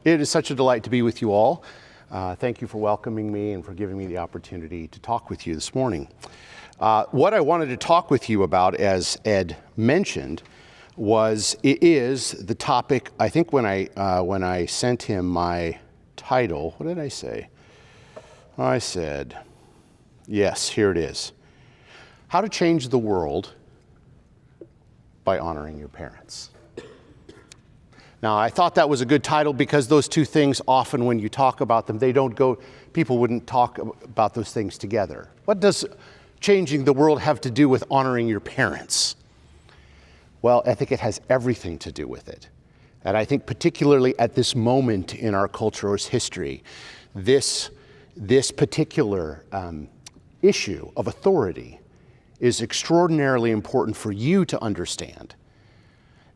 It is such a delight to be with you all. Thank you for welcoming me and for giving me the opportunity to talk with you this morning. What I wanted to talk with you about, as Ed mentioned, is the topic. I think when I sent him my title, what did I say? I said, yes, here it is. How to change the world by honoring your parents. Now, I thought that was a good title because those two things often, when you talk about them, people wouldn't talk about those things together. What does changing the world have to do with honoring your parents? Well, I think it has everything to do with it. And I think particularly at this moment in our culture's history, this particular issue of authority is extraordinarily important for you to understand.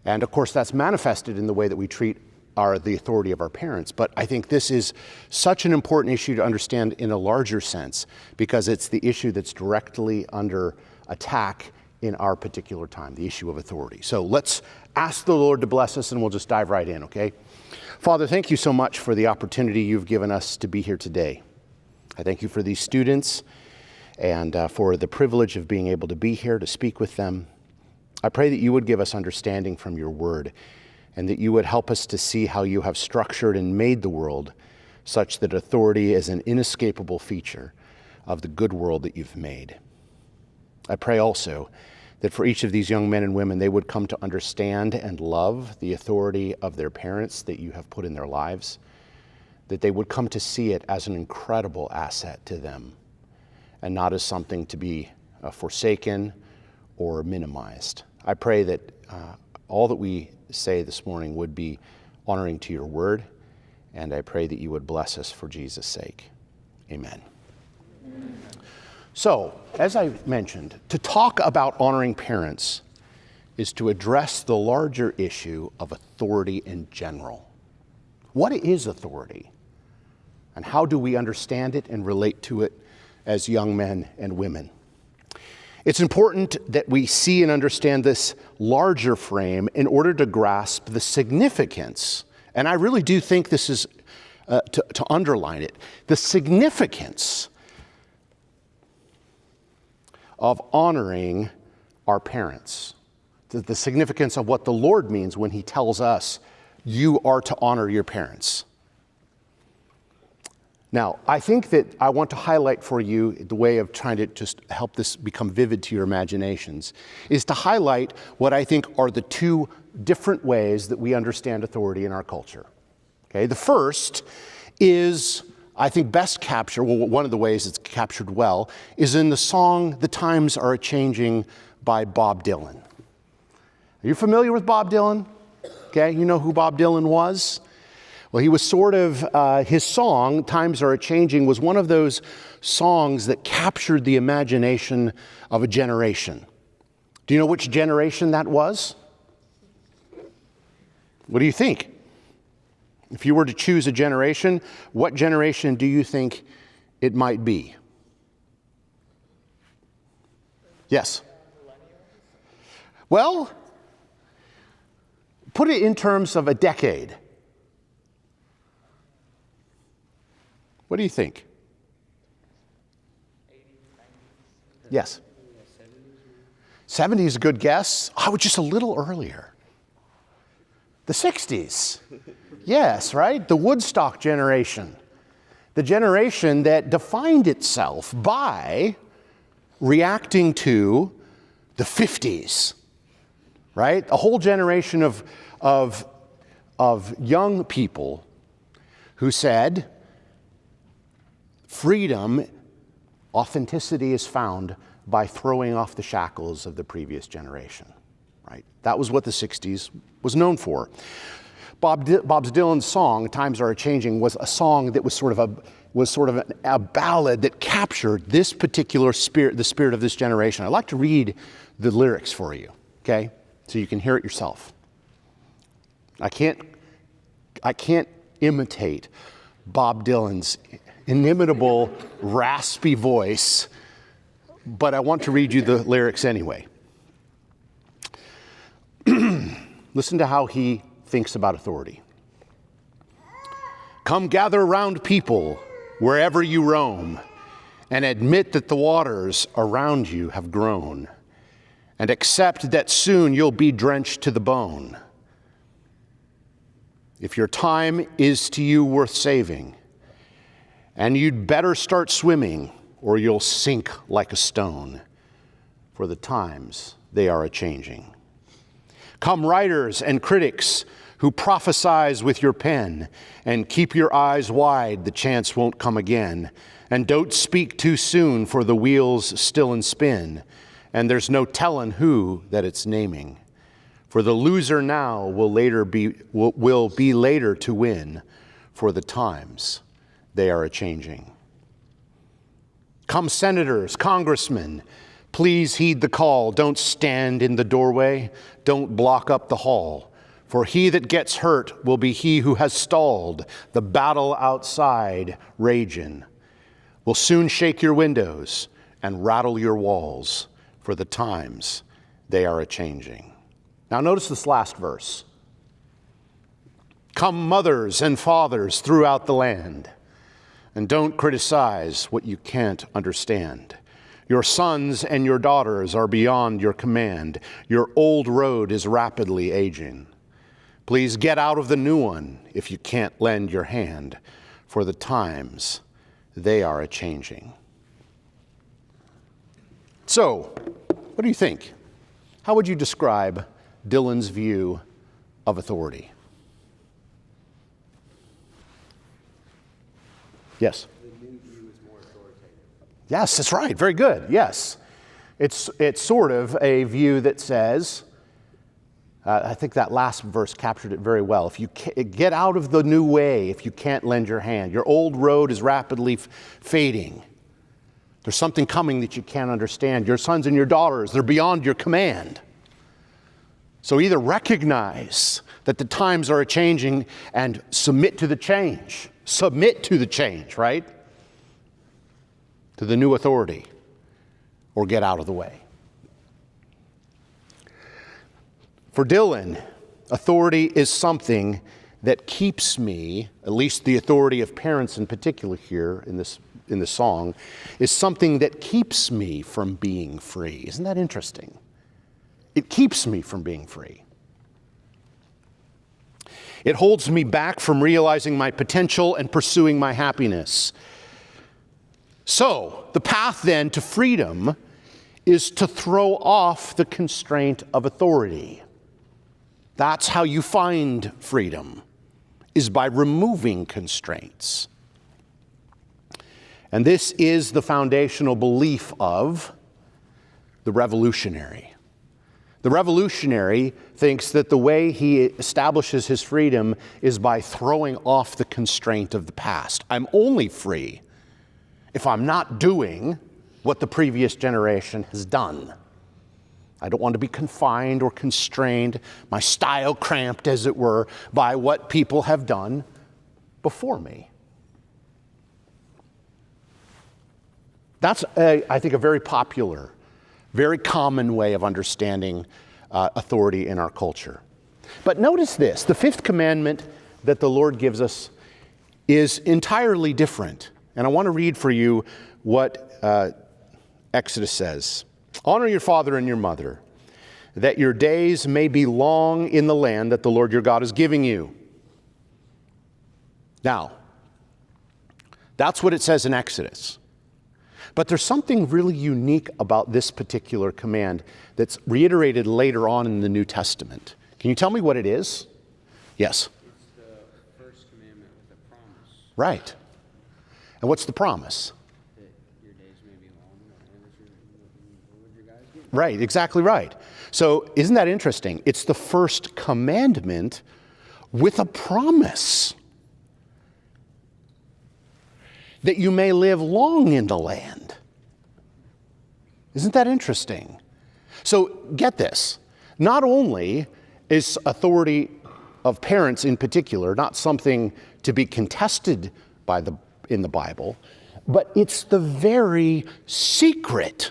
And of course, that's manifested in the way that we treat the authority of our parents. But I think this is such an important issue to understand in a larger sense, because it's the issue that's directly under attack in our particular time, the issue of authority. So let's ask the Lord to bless us, and we'll just dive right in, okay? Father, thank you so much for the opportunity you've given us to be here today. I thank you for these students and for the privilege of being able to be here to speak with them. I pray that you would give us understanding from your word, and that you would help us to see how you have structured and made the world such that authority is an inescapable feature of the good world that you've made. I pray also that for each of these young men and women, they would come to understand and love the authority of their parents that you have put in their lives, that they would come to see it as an incredible asset to them and not as something to be forsaken or minimized. I pray that all that we say this morning would be honoring to your word, and I pray that you would bless us for Jesus' sake. Amen. So, as I mentioned, to talk about honoring parents is to address the larger issue of authority in general. What is authority? And how do we understand it and relate to it as young men and women? It's important that we see and understand this larger frame in order to grasp the significance, and I really do think this is, to underline it, the significance of honoring our parents, the significance of what the Lord means when he tells us, you are to honor your parents. Now, I think that I want to highlight for you the way of trying to just help this become vivid to your imaginations, is to highlight what I think are the two different ways that we understand authority in our culture. Okay, the first is, I think, best captured, well, one of the ways it's captured well, is in the song "The Times Are A-Changing" by Bob Dylan. Are you familiar with Bob Dylan? Okay, you know who Bob Dylan was? Well, he was sort of, his song, "Times Are A-Changing," was one of those songs that captured the imagination of a generation. Do you know which generation that was? What do you think? If you were to choose a generation, what generation do you think it might be? Yes? Well, put it in terms of a decade. What do you think? 80s, 90s. Yes. 70s is a good guess. I was just a little earlier. The 60s. Yes, right? The Woodstock generation. The generation that defined itself by reacting to the 50s. Right? A whole generation of young people who said, freedom, authenticity is found by throwing off the shackles of the previous generation, right? That was what the 60s was known for. Bob Dylan's song, "Times Are A-Changing," was a song that was sort of a ballad that captured this particular spirit, the spirit of this generation. I'd like to read the lyrics for you, okay? So you can hear it yourself. I can't imitate Bob Dylan's inimitable, raspy voice, but I want to read you the lyrics anyway. Listen to how he thinks about authority. Come gather round people wherever you roam, and admit that the waters around you have grown, and accept that soon you'll be drenched to the bone. If your time is to you worth saving, and you'd better start swimming, or you'll sink like a stone, for the times they are a-changing. Come writers and critics who prophesize with your pen, and keep your eyes wide, the chance won't come again. And don't speak too soon, for the wheel's still in spin, and there's no tellin' who that it's naming. For the loser now will be later to win, for the times they are a-changing. Come senators, congressmen, please heed the call. Don't stand in the doorway, don't block up the hall. For he that gets hurt will be he who has stalled the battle outside ragin'. Will soon shake your windows and rattle your walls, for the times they are a-changing. Now notice this last verse. Come mothers and fathers throughout the land, and don't criticize what you can't understand. Your sons and your daughters are beyond your command. Your old road is rapidly aging. Please get out of the new one if you can't lend your hand, for the times they are a-changing. So, what do you think? How would you describe Dylan's view of authority? Yes? The new view is more authoritative. Yes, that's right. Very good. Yes. It's sort of a view that says, I think that last verse captured it very well. If you get out of the new way, if you can't lend your hand, your old road is rapidly fading. There's something coming that you can't understand. Your sons and your daughters, they're beyond your command. So either recognize that the times are a-changing and submit to the change. Submit to the change, right? To the new authority, or get out of the way. For Dylan, authority is something that keeps me, at least the authority of parents in particular here in this song, is something that keeps me from being free. Isn't that interesting? It keeps me from being free. It holds me back from realizing my potential and pursuing my happiness. So, the path then to freedom is to throw off the constraint of authority. That's how you find freedom, is by removing constraints. And this is the foundational belief of the revolutionary. The revolutionary thinks that the way he establishes his freedom is by throwing off the constraint of the past. I'm only free if I'm not doing what the previous generation has done. I don't want to be confined or constrained, my style cramped, as it were, by what people have done before me. That's, I think, a very popular, very common way of understanding authority in our culture. But notice this, the fifth commandment that the Lord gives us is entirely different. And I want to read for you what Exodus says. Honor your father and your mother, that your days may be long in the land that the Lord your God is giving you. Now, that's what it says in Exodus. But there's something really unique about this particular command that's reiterated later on in the New Testament. Can you tell me what it is? Yes. It's the first commandment with a promise. Right. And what's the promise? That your days may be long and that the Lord your God is giving you. Right, exactly right. So isn't that interesting? It's the first commandment with a promise that you may live long in the land. Isn't that interesting? So get this. Not only is authority of parents in particular not something to be contested in the Bible, but it's the very secret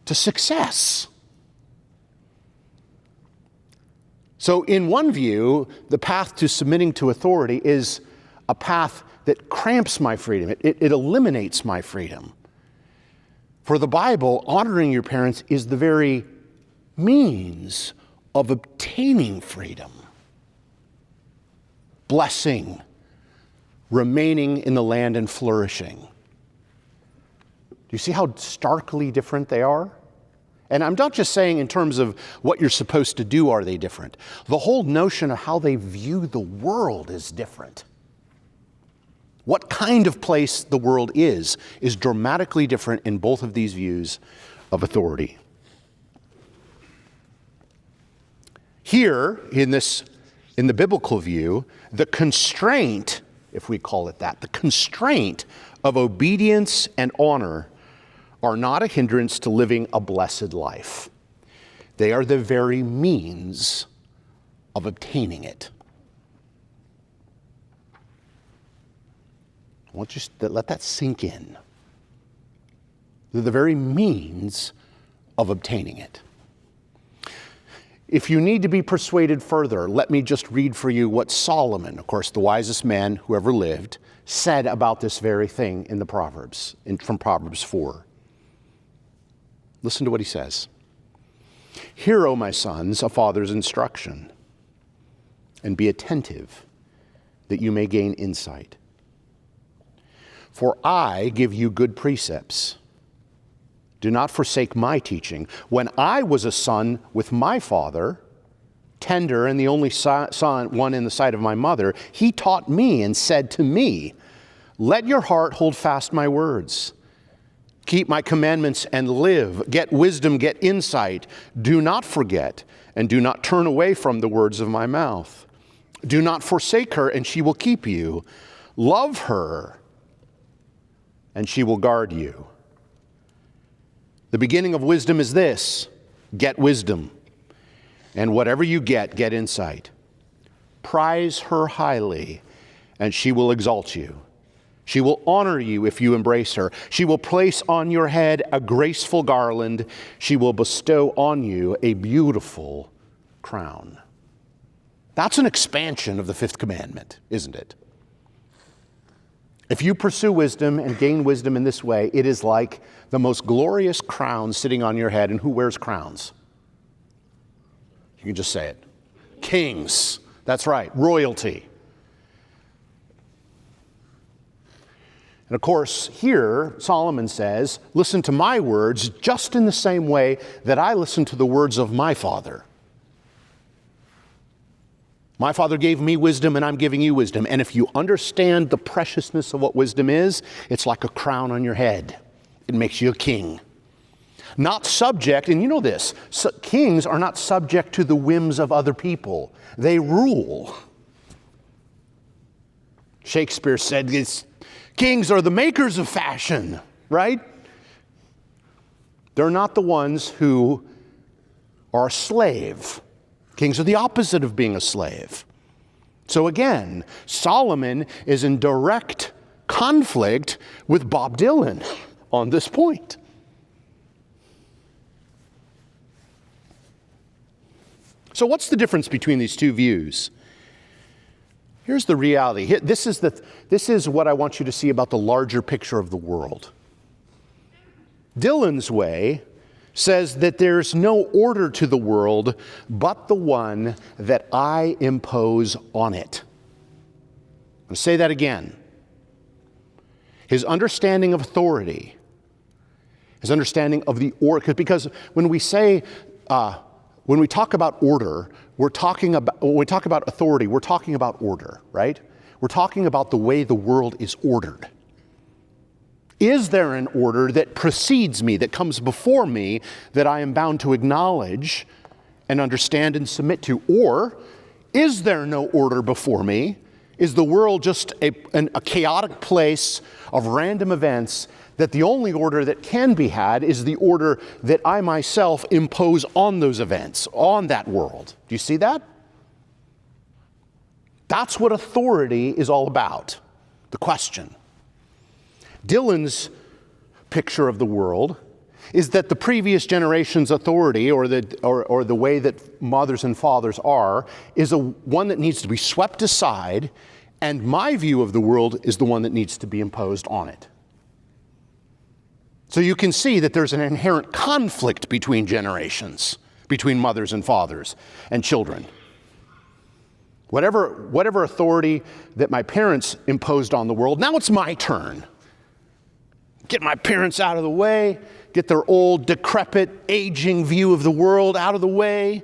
to success. So in one view, the path to submitting to authority is a path that cramps my freedom. It eliminates my freedom. For the Bible, honoring your parents is the very means of obtaining freedom, blessing, remaining in the land and flourishing. Do you see how starkly different they are? And I'm not just saying in terms of what you're supposed to do are they different. The whole notion of how they view the world is different. What kind of place the world is dramatically different in both of these views of authority. Here, in the biblical view, the constraint, if we call it that, the constraint of obedience and honor are not a hindrance to living a blessed life. They are the very means of obtaining it. I want you to let that sink in. They're the very means of obtaining it. If you need to be persuaded further, let me just read for you what Solomon, of course, the wisest man who ever lived, said about this very thing in the Proverbs, from Proverbs 4. Listen to what he says. Hear, O my sons, a father's instruction, and be attentive that you may gain insight. For I give you good precepts. Do not forsake my teaching. When I was a son with my father, tender and the only one in the sight of my mother, he taught me and said to me, let your heart hold fast my words. Keep my commandments and live. Get wisdom, get insight. Do not forget and do not turn away from the words of my mouth. Do not forsake her and she will keep you. Love her and she will guard you. The beginning of wisdom is this: get wisdom. And whatever you get insight. Prize her highly, and she will exalt you. She will honor you if you embrace her. She will place on your head a graceful garland. She will bestow on you a beautiful crown. That's an expansion of the fifth commandment, isn't it? If you pursue wisdom and gain wisdom in this way, it is like the most glorious crown sitting on your head. And who wears crowns? You can just say it. Kings. That's right. Royalty. And of course, here, Solomon says, listen to my words just in the same way that I listen to the words of my father. My father gave me wisdom and I'm giving you wisdom. And if you understand the preciousness of what wisdom is, it's like a crown on your head. It makes you a king. Not subject, and you know this, kings are not subject to the whims of other people. They rule. Shakespeare said kings are the makers of fashion, right? They're not the ones who are a slave. Kings are the opposite of being a slave. So again, Solomon is in direct conflict with Bob Dylan on this point. So what's the difference between these two views? Here's the reality. This is what I want you to see about the larger picture of the world. Dylan's way says that there's no order to the world but the one that I impose on it. I'll say that again. His understanding of authority, his understanding of the order, because when we talk about order, when we talk about authority, we're talking about order, right? We're talking about the way the world is ordered. Is there an order that precedes me, that comes before me, that I am bound to acknowledge and understand and submit to? Or is there no order before me? Is the world just a chaotic place of random events that the only order that can be had is the order that I myself impose on those events, on that world? Do you see that? That's what authority is all about, the question. Dylan's picture of the world is that the previous generation's authority or the way that mothers and fathers are is one that needs to be swept aside, and my view of the world is the one that needs to be imposed on it. So you can see that there's an inherent conflict between generations, between mothers and fathers and children. Whatever authority that my parents imposed on the world, now it's my turn. Get my parents out of the way, get their old, decrepit, aging view of the world out of the way,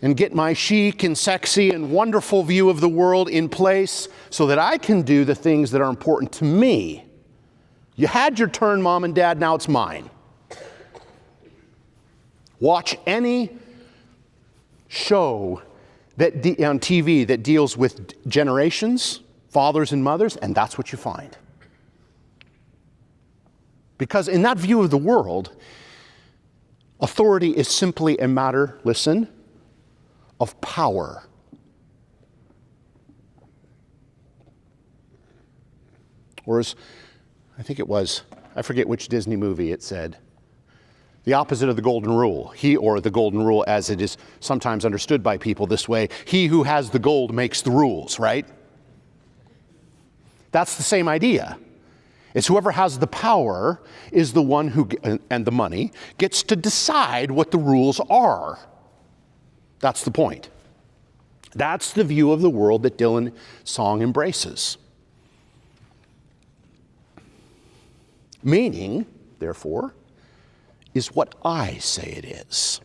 and get my chic and sexy and wonderful view of the world in place so that I can do the things that are important to me. You had your turn, Mom and Dad, now it's mine. Watch any show on TV that deals with generations, fathers and mothers, and that's what you find. Because in that view of the world, authority is simply a matter, listen, of power. Or as I think it was, I forget which Disney movie it said, the opposite of the golden rule. Or the golden rule as it is sometimes understood by people this way, he who has the gold makes the rules, right? That's the same idea. It's whoever has the power is the one who, and the money, gets to decide what the rules are. That's the point. That's the view of the world that Dylan's song embraces. Meaning, therefore, is what I say it is.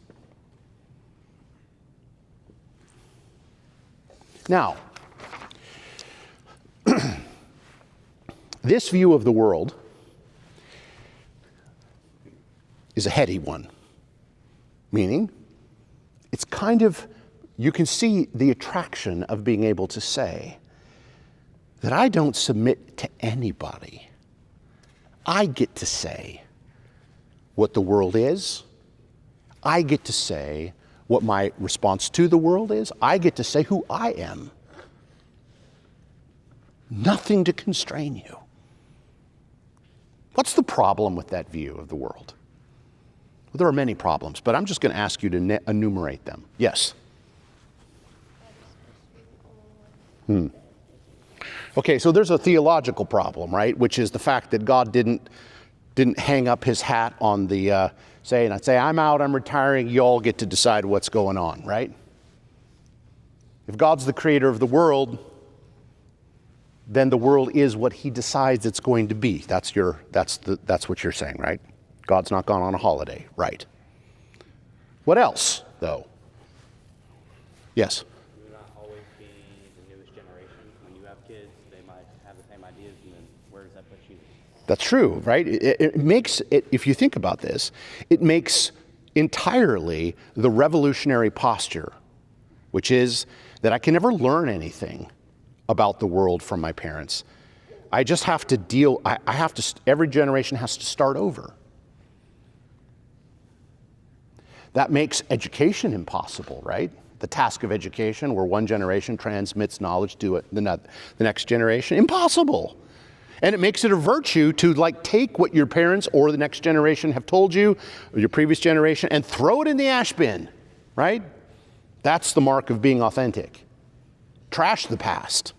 Now, this view of the world is a heady one, meaning it's kind of, you can see the attraction of being able to say that I don't submit to anybody. I get to say what the world is. I get to say what my response to the world is. I get to say who I am. Nothing to constrain you. What's the problem with that view of the world? Well, there are many problems, but I'm just going to ask you to enumerate them. Yes? Okay, so there's a theological problem, right? Which is the fact that God didn't hang up his hat on the say, I'm out, I'm retiring, you all get to decide what's going on, right? If God's the creator of the world, then the world is what he decides it's going to be. That's what you're saying, right? God's not gone on a holiday, right? What else, though? Yes? You're not always be the newest generation. When you have kids, they might have the same ideas, and then where does that put you? That's true, right? It makes it, if you think about this, it makes entirely the revolutionary posture, which is that I can never learn anything about the world from my parents. I just have to deal, every generation has to start over. That makes education impossible, right? The task of education, where one generation transmits knowledge to the next generation, impossible. And it makes it a virtue to take what your parents or the next generation have told you, or your previous generation, and throw it in the ash bin, right? That's the mark of being authentic. Trash the past.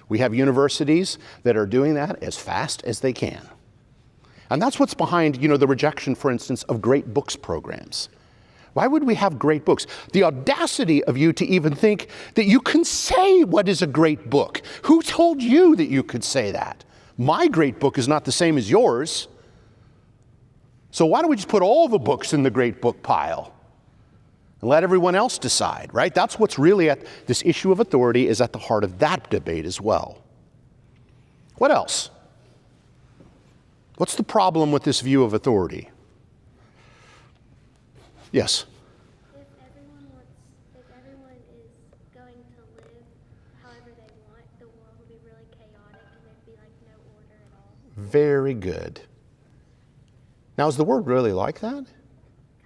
We have universities that are doing that as fast as they can. And that's what's behind, the rejection, for instance, of great books programs. Why would we have great books? The audacity of you to even think that you can say what is a great book. Who told you that you could say that? My great book is not the same as yours. So why don't we just put all the books in the great book pile and let everyone else decide, right? That's what's really at this issue of authority is at the heart of that debate as well. What else? What's the problem with this view of authority? Yes? If everyone is going to live however they want, the world will be really chaotic and there'd be no order at all. Very good. Now, is the world really like that? Kind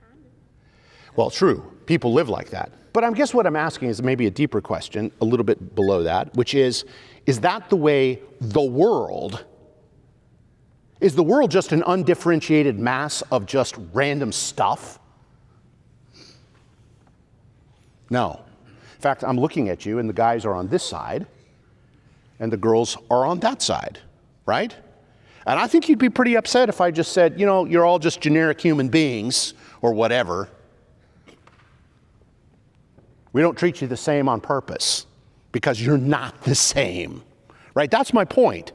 of. Well, true. People live like that. But I guess what I'm asking is maybe a deeper question, a little bit below that, which is that the way the world Is the world just an undifferentiated mass of just random stuff? No. In fact, I'm looking at you, and the guys are on this side, and the girls are on that side, right? And I think you'd be pretty upset if I just said, you're all just generic human beings, or whatever. We don't treat you the same on purpose, because you're not the same, right? That's my point.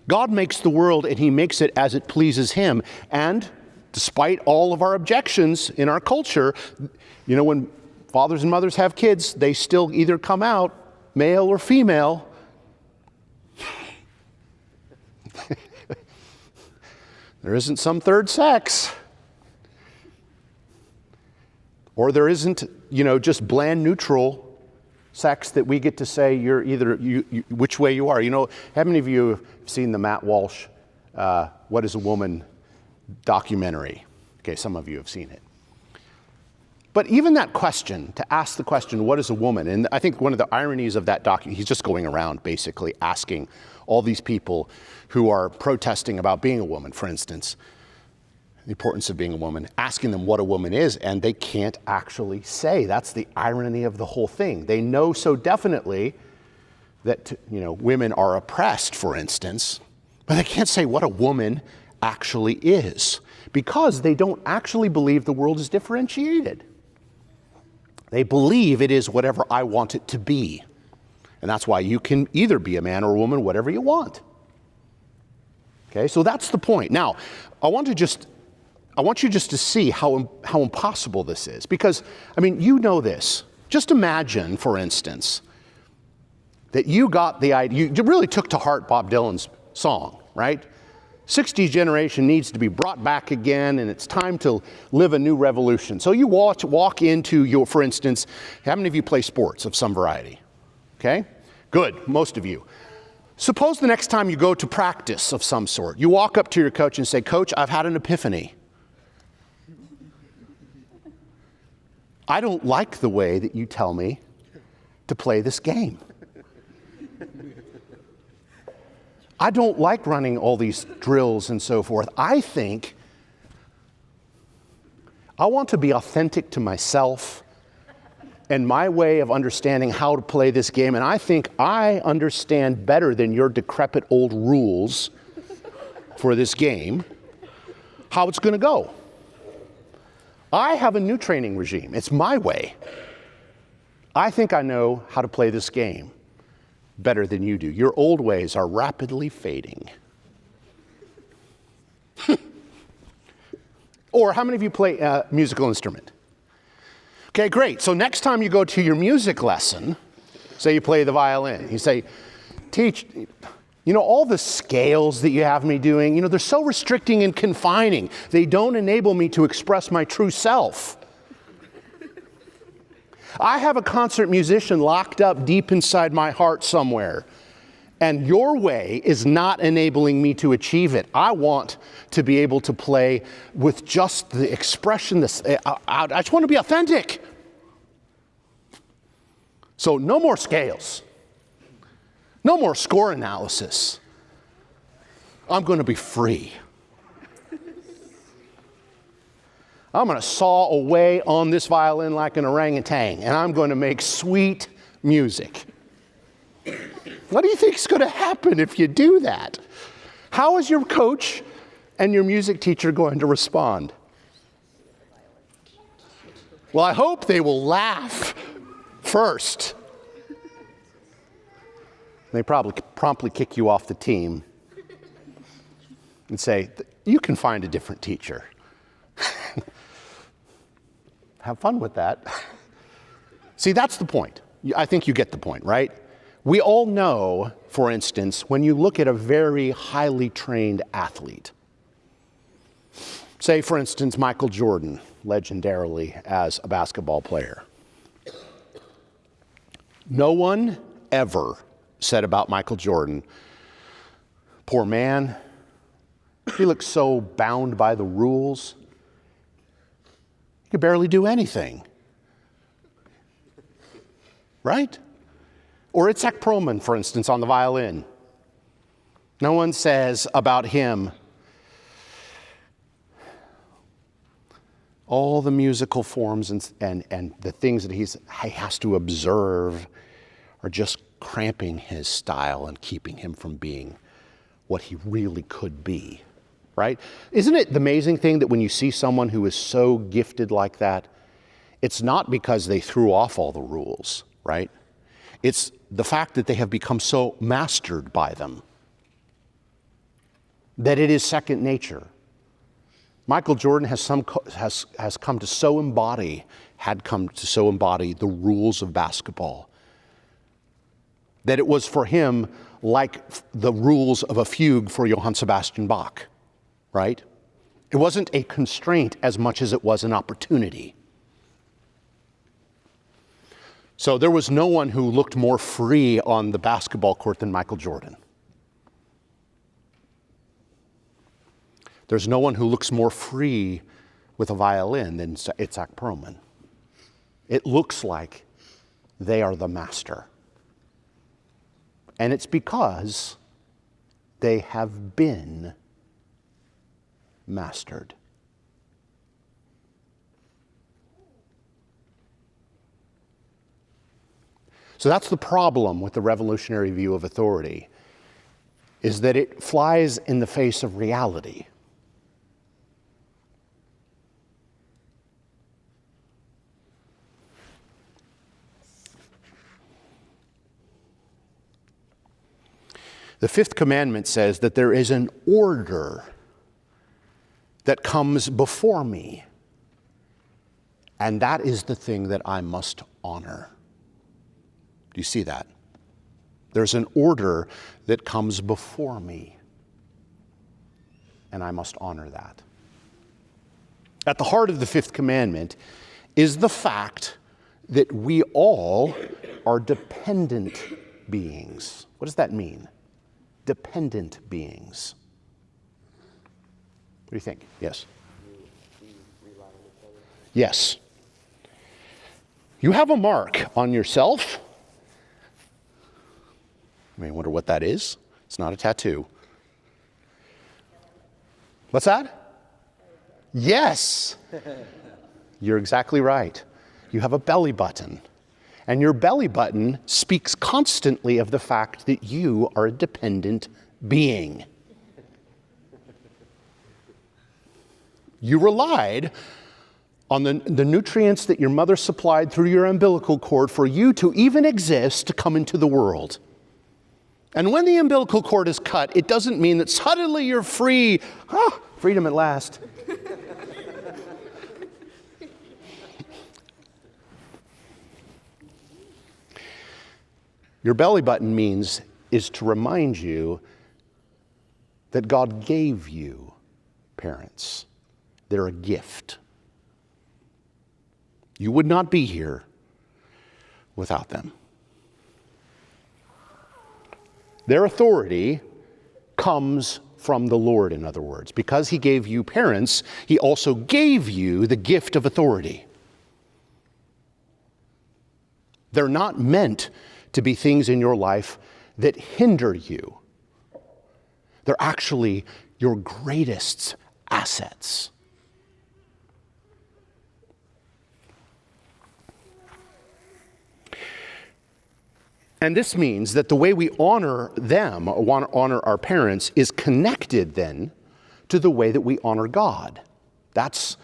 God makes the world, and he makes it as it pleases him. And despite all of our objections in our culture, when fathers and mothers have kids, they still either come out male or female. There isn't some third sex. Or there isn't, just bland neutral sex that we get to say you're either, which way you are. How many of you have seen the Matt Walsh, What is a Woman documentary? Okay, some of you have seen it. But even that question, to ask the question, what is a woman? And I think one of the ironies of that document, he's just going around basically asking all these people who are protesting about being a woman, for instance, the importance of being a woman, asking them what a woman is, and they can't actually say. That's the irony of the whole thing. They know so definitely that, women are oppressed, for instance, but they can't say what a woman actually is because they don't actually believe the world is differentiated. They believe it is whatever I want it to be. And that's why you can either be a man or a woman, whatever you want. Okay, so that's the point. Now, I want you just to see how impossible this is. Because, you know this. Just imagine, for instance, that you got the idea, you really took to heart Bob Dylan's song, right? 60s generation needs to be brought back again, and it's time to live a new revolution. So you walk into for instance, how many of you play sports of some variety? Okay, good, most of you. Suppose the next time you go to practice of some sort, you walk up to your coach and say, Coach, I've had an epiphany. I don't like the way that you tell me to play this game. I don't like running all these drills and so forth. I think I want to be authentic to myself and my way of understanding how to play this game. And I think I understand better than your decrepit old rules for this game how it's going to go. I have a new training regime. It's my way. I think I know how to play this game better than you do. Your old ways are rapidly fading. Or how many of you play a musical instrument? Okay, great. So next time you go to your music lesson, say you play the violin, you say, teach, all the scales that you have me doing, they're so restricting and confining. They don't enable me to express my true self. I have a concert musician locked up deep inside my heart somewhere, and your way is not enabling me to achieve it. I want to be able to play with just the expression. I just want to be authentic. So no more scales. No more score analysis. I'm going to be free. I'm going to saw away on this violin like an orangutan, and I'm going to make sweet music. What do you think is going to happen if you do that? How is your coach and your music teacher going to respond? Well, I hope they will laugh first. They probably promptly kick you off the team and say, you can find a different teacher. Have fun with that. See, that's the point. I think you get the point, right? We all know, for instance, when you look at a very highly trained athlete, say, for instance, Michael Jordan, legendarily as a basketball player. No one ever said about Michael Jordan, poor man, he looks so bound by the rules. He could barely do anything. Right? Or Itzhak Perlman, for instance, on the violin. No one says about him, All the musical forms and the things that he has to observe are just cramping his style and keeping him from being what he really could be, right? Isn't it the amazing thing that when you see someone who is so gifted like that, it's not because they threw off all the rules, right? It's the fact that they have become so mastered by them that it is second nature. Michael Jordan had come to so embody the rules of basketball that it was for him like the rules of a fugue for Johann Sebastian Bach, right? It wasn't a constraint as much as it was an opportunity. So there was no one who looked more free on the basketball court than Michael Jordan. There's no one who looks more free with a violin than Itzhak Perlman. It looks like they are the master. And it's because they have been mastered. So that's the problem with the revolutionary view of authority, is that it flies in the face of reality. The fifth commandment says that there is an order that comes before me, and that is the thing that I must honor. Do you see that? There's an order that comes before me, and I must honor that. At the heart of the fifth commandment is the fact that we all are dependent beings. What does that mean? Dependent beings. What do you think? Yes? Yes. You have a mark on yourself. You may wonder what that is. It's not a tattoo. What's that? Yes. You're exactly right. You have a belly button. And your belly button speaks constantly of the fact that you are a dependent being. You relied on the nutrients that your mother supplied through your umbilical cord for you to even exist, to come into the world. And when the umbilical cord is cut, it doesn't mean that suddenly you're free. Freedom at last. Your belly button is to remind you that God gave you parents. They're a gift. You would not be here without them. Their authority comes from the Lord, in other words. Because he gave you parents, he also gave you the gift of authority. They're not meant to be things in your life that hinder you. They're actually your greatest assets. And this means that the way we honor them, honor our parents, is connected then to the way that we honor God. That's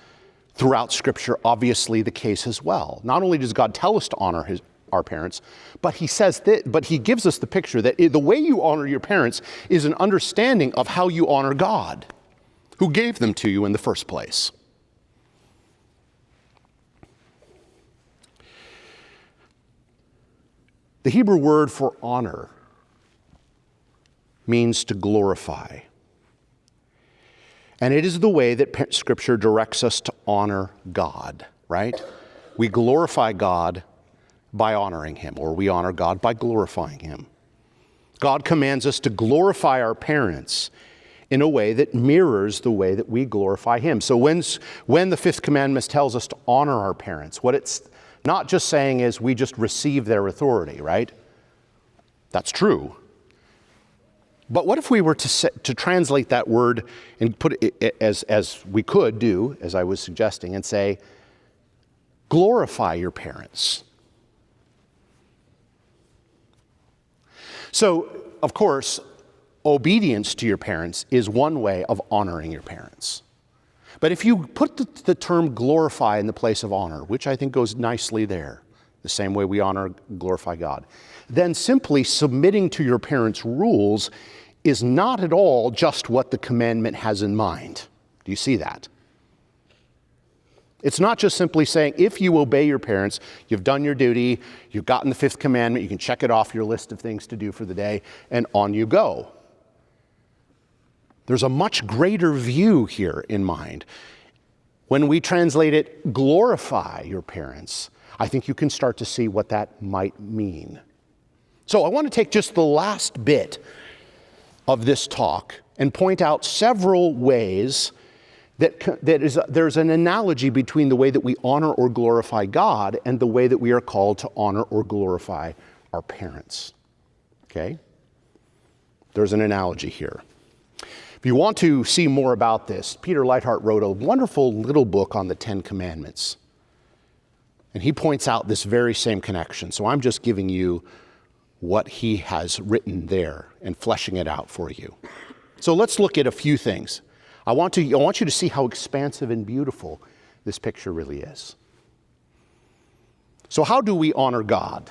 throughout Scripture obviously the case as well. Not only does God tell us to honor our parents, but he gives us the picture that the way you honor your parents is an understanding of how you honor God, who gave them to you in the first place. The Hebrew word for honor means to glorify. And it is the way that Scripture directs us to honor God, right? We glorify God by honoring him, or we honor God by glorifying him. God commands us to glorify our parents in a way that mirrors the way that we glorify him. So when the fifth commandment tells us to honor our parents, what it's not just saying is we just receive their authority, right? That's true. But what if we were to translate that word and put it as we could do, as I was suggesting, and say, glorify your parents. So, of course, obedience to your parents is one way of honoring your parents. But if you put the term glorify in the place of honor, which I think goes nicely there, the same way we honor, glorify God, then simply submitting to your parents' rules is not at all just what the commandment has in mind. Do you see that? It's not just simply saying, if you obey your parents, you've done your duty, you've gotten the fifth commandment, you can check it off your list of things to do for the day, and on you go. There's a much greater view here in mind. When we translate it, glorify your parents, I think you can start to see what that might mean. So I want to take just the last bit of this talk and point out several ways there's an analogy between the way that we honor or glorify God and the way that we are called to honor or glorify our parents. Okay? There's an analogy here. If you want to see more about this, Peter Leithart wrote a wonderful little book on the Ten Commandments. And he points out this very same connection. So I'm just giving you what he has written there and fleshing it out for you. So let's look at a few things. I want you to see how expansive and beautiful this picture really is. So how do we honor God?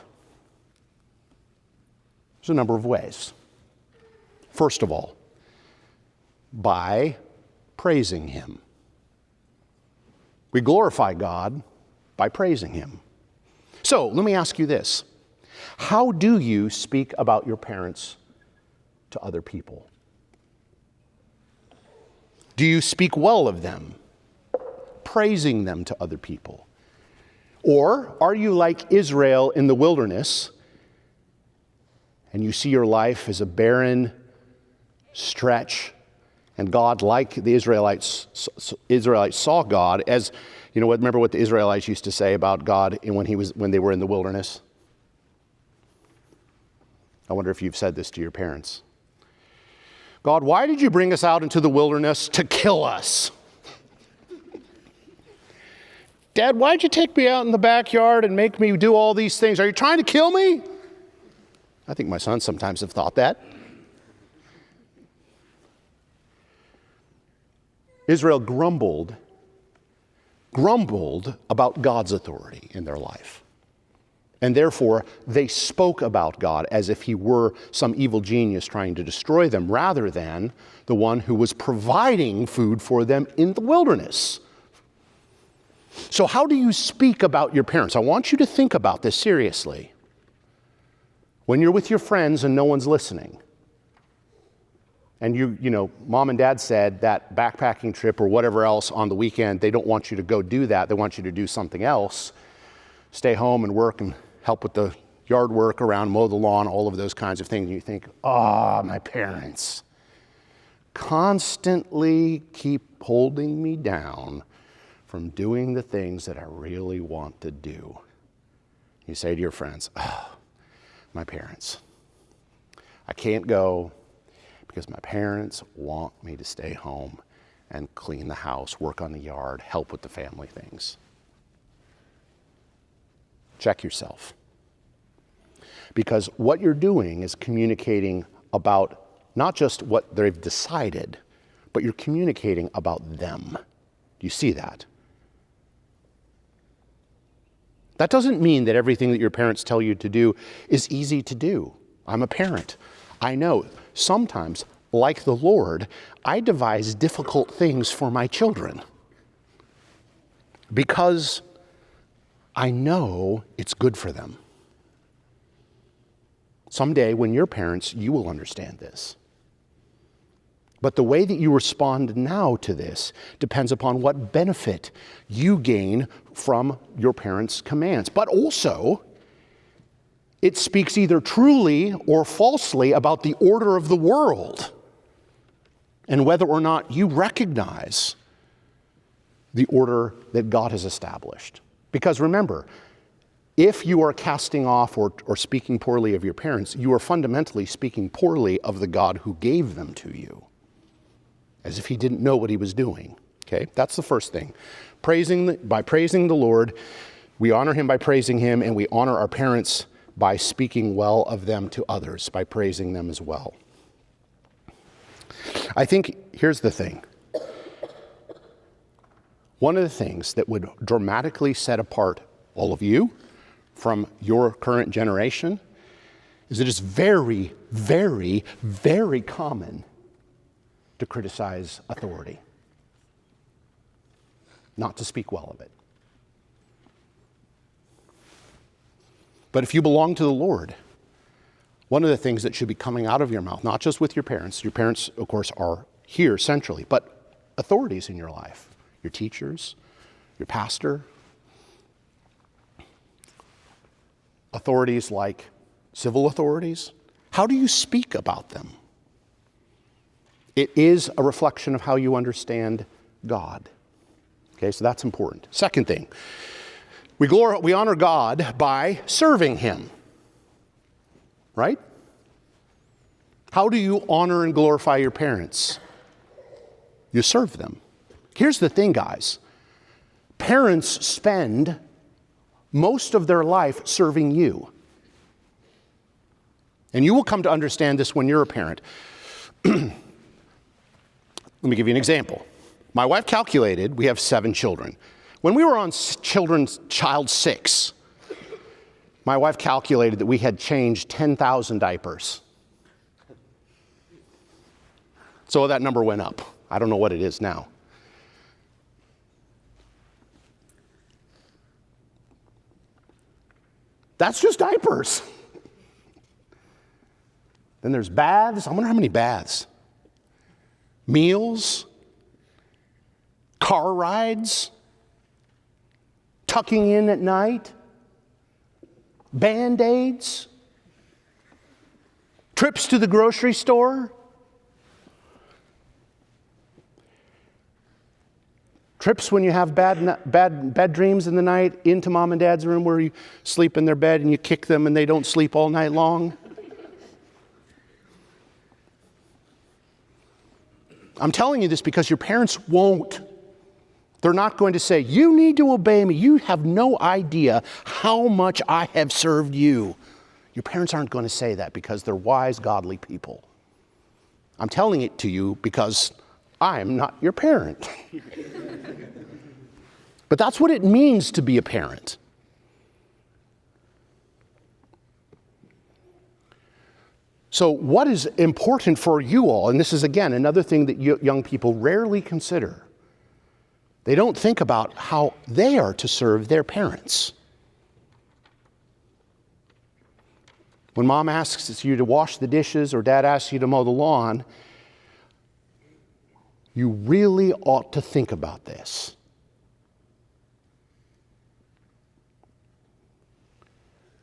There's a number of ways. First of all, by praising him. We glorify God by praising him. So let me ask you this. How do you speak about your parents to other people? Do you speak well of them, praising them to other people? Or are you like Israel in the wilderness and you see your life as a barren stretch, and God, like the Israelites saw God as, remember what the Israelites used to say about God when they were in the wilderness? I wonder if you've said this to your parents. God, why did you bring us out into the wilderness to kill us? Dad, why'd you take me out in the backyard and make me do all these things? Are you trying to kill me? I think my sons sometimes have thought that. Israel grumbled about God's authority in their life. And therefore, they spoke about God as if he were some evil genius trying to destroy them, rather than the one who was providing food for them in the wilderness. So how do you speak about your parents? I want you to think about this seriously. When you're with your friends and no one's listening, and mom and dad said that backpacking trip or whatever else on the weekend, they don't want you to go do that. They want you to do something else. Stay home and work and help with the yard work around, mow the lawn, all of those kinds of things. And you think, my parents constantly keep holding me down from doing the things that I really want to do. You say to your friends, my parents, I can't go because my parents want me to stay home and clean the house, work on the yard, help with the family things. Check yourself. Because what you're doing is communicating about not just what they've decided, but you're communicating about them. Do you see that? That doesn't mean that everything that your parents tell you to do is easy to do. I'm a parent. I know sometimes, like the Lord, I devise difficult things for my children because I know it's good for them. Someday, when you're parents, you will understand this. But the way that you respond now to this depends upon what benefit you gain from your parents' commands. But also, it speaks either truly or falsely about the order of the world and whether or not you recognize the order that God has established. Because remember, If you are casting off or speaking poorly of your parents, you are fundamentally speaking poorly of the God who gave them to you, as if he didn't know what he was doing. Okay, that's the first thing. By praising the Lord, we honor him by praising him, and we honor our parents by speaking well of them to others, by praising them as well. I think, here's the thing. One of the things that would dramatically set apart all of you from your current generation is it is very, very, very common to criticize authority, not to speak well of it. But if you belong to the Lord, one of the things that should be coming out of your mouth, not just with your parents, of course, are here centrally, but authorities in your life, your teachers, your pastor, authorities like civil authorities. How do you speak about them? It is a reflection of how you understand God. Okay, so that's important. Second thing, we honor God by serving him. Right? How do you honor and glorify your parents? You serve them. Here's the thing, guys. Parents spend most of their life serving you. And you will come to understand this when you're a parent. Let me give you an example. My wife calculated we have 7 children. When we were on child 6, my wife calculated that we had changed 10,000 diapers. So that number went up. I don't know what it is now. That's just diapers. Then there's baths. I wonder how many baths. Meals. Car rides. Tucking in at night. Band-Aids. Trips to the grocery store. Trips when you have bad dreams in the night into mom and dad's room where you sleep in their bed and you kick them and they don't sleep all night long. I'm telling you this because your parents won't. They're not going to say, you need to obey me. You have no idea how much I have served you. Your parents aren't going to say that because they're wise, godly people. I'm telling it to you because I'm not your parent. But that's what it means to be a parent. So what is important for you all, and this is again another thing that young people rarely consider. They don't think about how they are to serve their parents. When mom asks you to wash the dishes or dad asks you to mow the lawn, you really ought to think about this.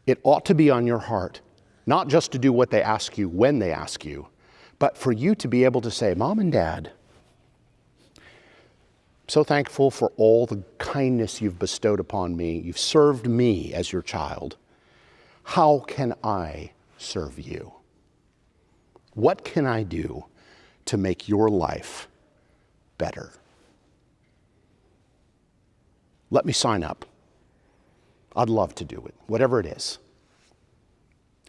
It ought to be on your heart, not just to do what they ask you when they ask you, but for you to be able to say, Mom and Dad, I'm so thankful for all the kindness you've bestowed upon me. You've served me as your child. How can I serve you? What can I do to make your life better? Let me sign up. I'd love to do it, whatever it is.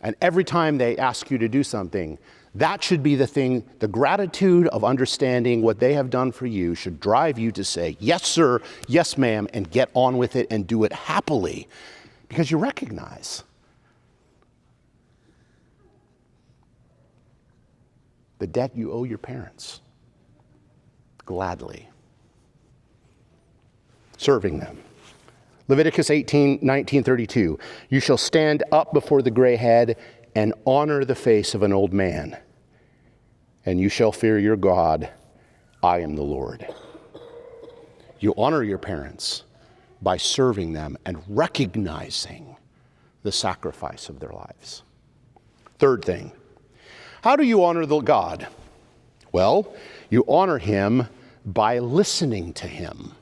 And every time they ask you to do something, that should be the thing, the gratitude of understanding what they have done for you should drive you to say, yes, sir, yes, ma'am, and get on with it and do it happily because you recognize the debt you owe your parents. Gladly. Serving them. Leviticus 19:32. You shall stand up before the gray head and honor the face of an old man, and you shall fear your God. I am the Lord. You honor your parents by serving them and recognizing the sacrifice of their lives. Third thing, how do you honor the God? Well, you honor him by listening to him.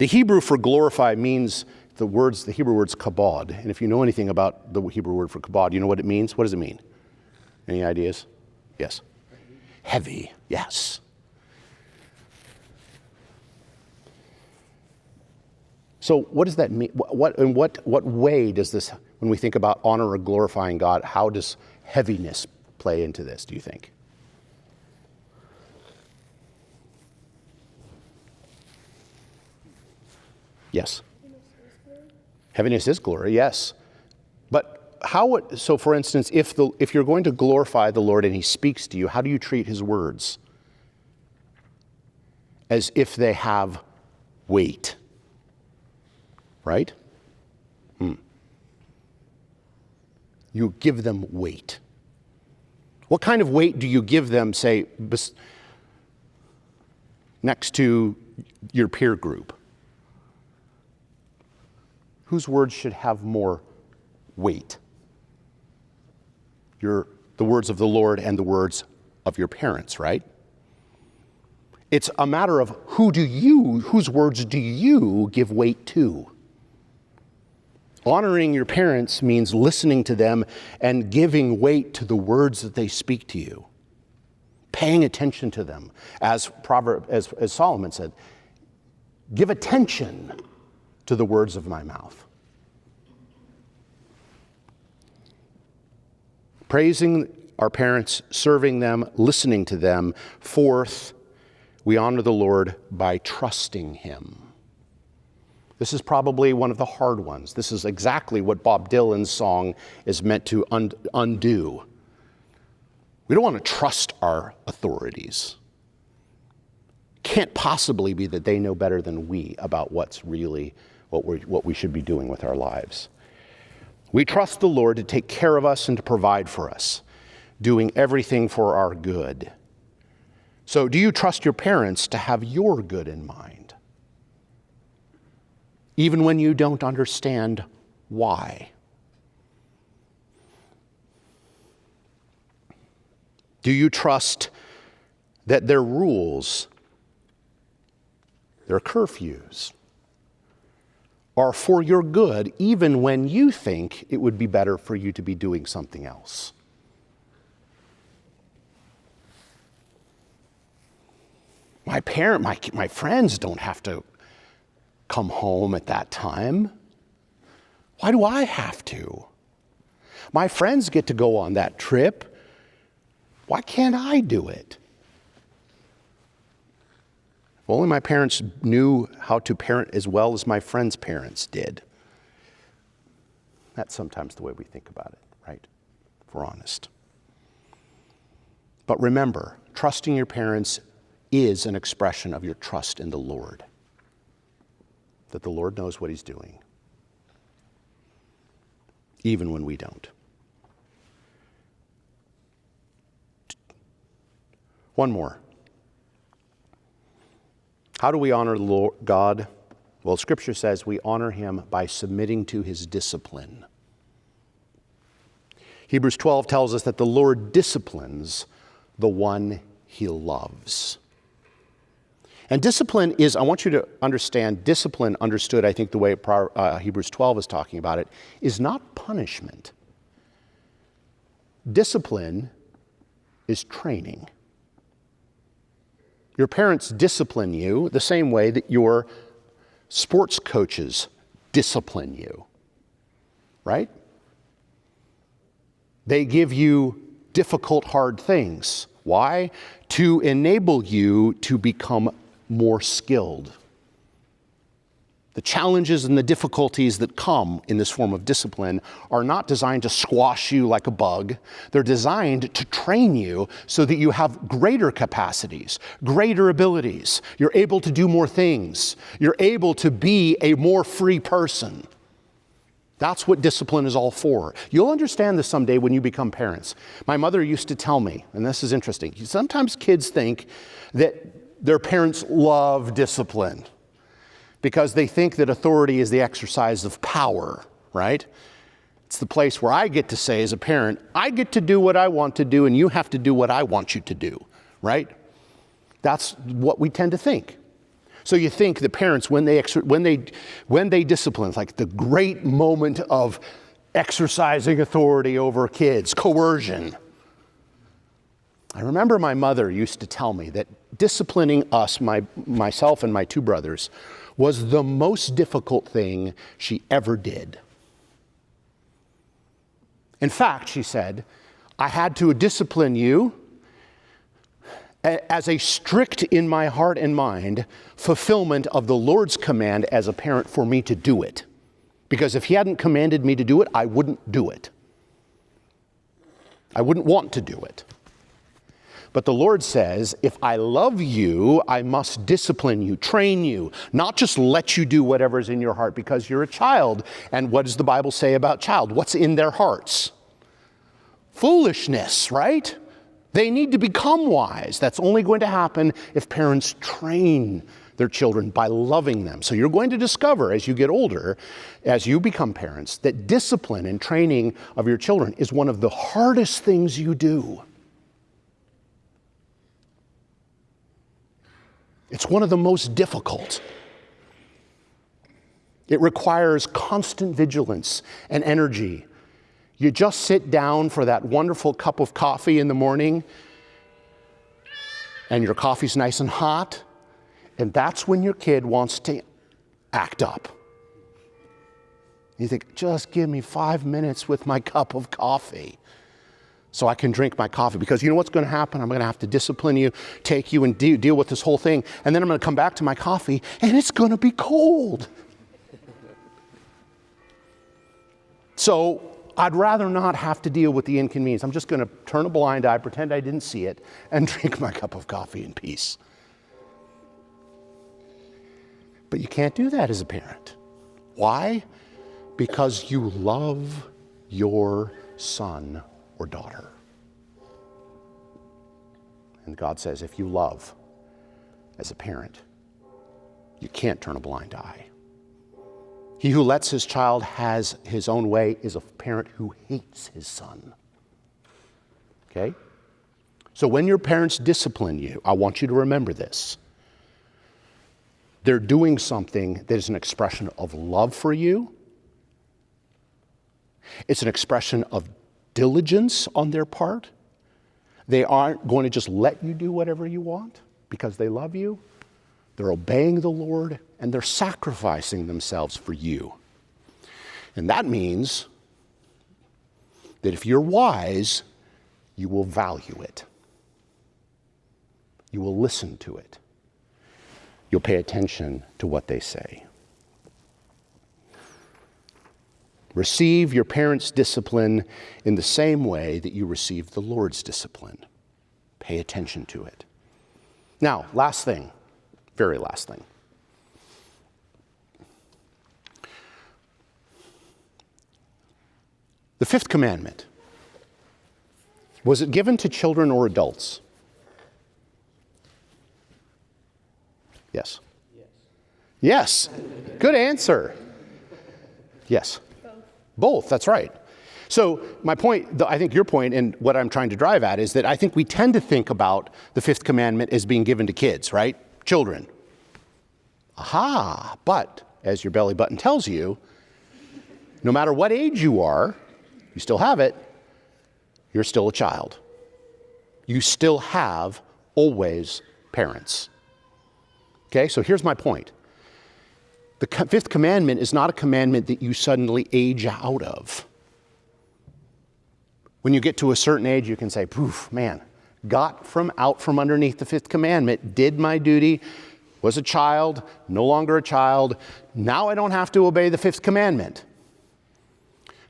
The Hebrew for glorify means the Hebrew word's kabod. And if you know anything about the Hebrew word for kabod, you know what it means? What does it mean? Any ideas? Yes. Heavy, yes. So what does that mean? What way does this, when we think about honor or glorifying God, how does heaviness play into this, do you think? Yes. Heaviness is glory, yes. But so for instance, if you're going to glorify the Lord and he speaks to you, how do you treat his words? As if they have weight. Right? You give them weight. What kind of weight do you give them, say, next to your peer group? Whose words should have more weight? The words of the Lord and the words of your parents, right? It's a matter of whose words do you give weight to? Honoring your parents means listening to them and giving weight to the words that they speak to you. Paying attention to them. As Solomon said, give attention to the words of my mouth. Praising our parents, serving them, listening to them. Fourth, we honor the Lord by trusting him. This is probably one of the hard ones. This is exactly what Bob Dylan's song is meant to undo. We don't want to trust our authorities. Can't possibly be that they know better than we about what's really what we should be doing with our lives. We trust the Lord to take care of us and to provide for us, doing everything for our good. So do you trust your parents to have your good in mind? Even when you don't understand why? Do you trust that their rules, their curfews, are for your good, even when you think it would be better for you to be doing something else? My friends don't have to come home at that time. Why do I have to? My friends get to go on that trip. Why can't I do it? If only my parents knew how to parent as well as my friends' parents did. That's sometimes the way we think about it, right? If we're honest. But remember, trusting your parents is an expression of your trust in the Lord. That the Lord knows what he's doing, even when we don't. One more. How do we honor the Lord God? Well, Scripture says we honor him by submitting to his discipline. Hebrews 12 tells us that the Lord disciplines the one he loves. And discipline is, I want you to understand, discipline understood, I think the way Hebrews 12 is talking about it, is not punishment. Discipline is training. Your parents discipline you the same way that your sports coaches discipline you, right? They give you difficult, hard things. Why? To enable you to become more skilled. The challenges and the difficulties that come in this form of discipline are not designed to squash you like a bug. They're designed to train you so that you have greater capacities, greater abilities. You're able to do more things. You're able to be a more free person. That's what discipline is all for. You'll understand this someday when you become parents. My mother used to tell me, and this is interesting, sometimes kids think that their parents love discipline because they think that authority is the exercise of power, right? It's the place where I get to say as a parent, I get to do what I want to do and you have to do what I want you to do, right? That's what we tend to think. So you think the parents, when they discipline, it's like the great moment of exercising authority over kids, coercion. I remember my mother used to tell me that disciplining us, myself and my two brothers, was the most difficult thing she ever did. In fact, she said, I had to discipline you as a strict, in my heart and mind, fulfillment of the Lord's command as a parent for me to do it. Because if he hadn't commanded me to do it, I wouldn't do it. I wouldn't want to do it. But the Lord says, if I love you, I must discipline you, train you, not just let you do whatever's in your heart because you're a child. And what does the Bible say about child? What's in their hearts? Foolishness, right? They need to become wise. That's only going to happen if parents train their children by loving them. So you're going to discover as you get older, as you become parents, that discipline and training of your children is one of the hardest things you do. It's one of the most difficult. It requires constant vigilance and energy. You just sit down for that wonderful cup of coffee in the morning, and your coffee's nice and hot, and that's when your kid wants to act up. You think, just give me 5 minutes with my cup of coffee so I can drink my coffee. Because you know what's going to happen? I'm going to have to discipline you, take you and deal with this whole thing, and then I'm going to come back to my coffee, and it's going to be cold. So I'd rather not have to deal with the inconvenience. I'm just going to turn a blind eye, pretend I didn't see it, and drink my cup of coffee in peace. But you can't do that as a parent. Why? Because you love your son or daughter. And God says, if you love as a parent, you can't turn a blind eye. He who lets his child has his own way is a parent who hates his son. Okay? So when your parents discipline you, I want you to remember this. They're doing something that is an expression of love for you. It's an expression of diligence on their part. They aren't going to just let you do whatever you want because they love you. They're obeying the Lord, and they're sacrificing themselves for you. And that means that if you're wise, you will value it. You will listen to it. You'll pay attention to what they say. Receive your parents' discipline in the same way that you receive the Lord's discipline. Pay attention to it. Now, last thing. Very last thing. The fifth commandment. Was it given to children or adults? Yes. Yes. Good answer. Yes. Both, that's right. So my point, I think your point, and what I'm trying to drive at is that I think we tend to think about the fifth commandment as being given to kids, right? Children. Aha! But, as your belly button tells you, no matter what age you are, you still have it, you're still a child. You still have always parents. Okay, so here's my point. The fifth commandment is not a commandment that you suddenly age out of. When you get to a certain age, you can say, poof, man, got out from underneath the fifth commandment, did my duty, was a child, no longer a child. Now I don't have to obey the fifth commandment.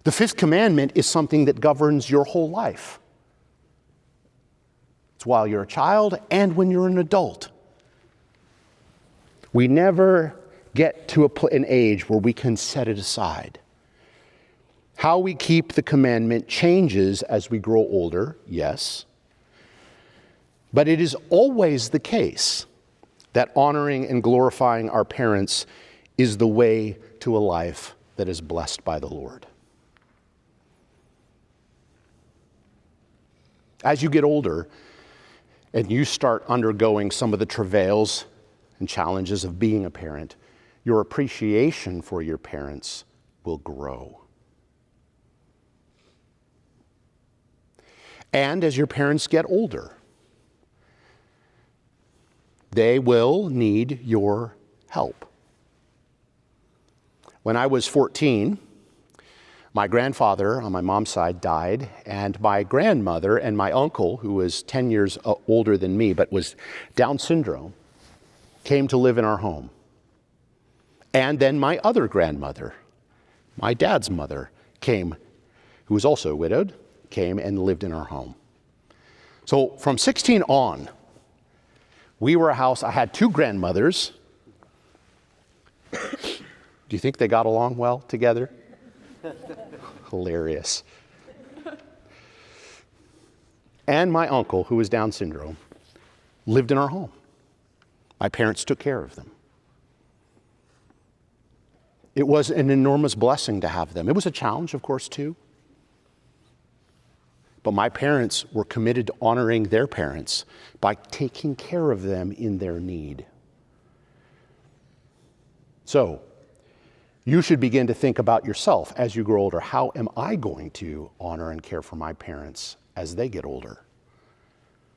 The fifth commandment is something that governs your whole life. It's while you're a child and when you're an adult. We never get to an age where we can set it aside. How we keep the commandment changes as we grow older, yes. But it is always the case that honoring and glorifying our parents is the way to a life that is blessed by the Lord. As you get older and you start undergoing some of the travails and challenges of being a parent, your appreciation for your parents will grow. And as your parents get older, they will need your help. When I was 14, my grandfather on my mom's side died, and my grandmother and my uncle, who was 10 years older than me but was Down syndrome, came to live in our home. And then my other grandmother, my dad's mother, came, who was also widowed, came and lived in our home. So from 16 on, we were a house. I had two grandmothers. Do you think they got along well together? Hilarious. And my uncle, who was Down syndrome, lived in our home. My parents took care of them. It was an enormous blessing to have them. It was a challenge, of course, too. But my parents were committed to honoring their parents by taking care of them in their need. So, you should begin to think about yourself as you grow older. How am I going to honor and care for my parents as they get older?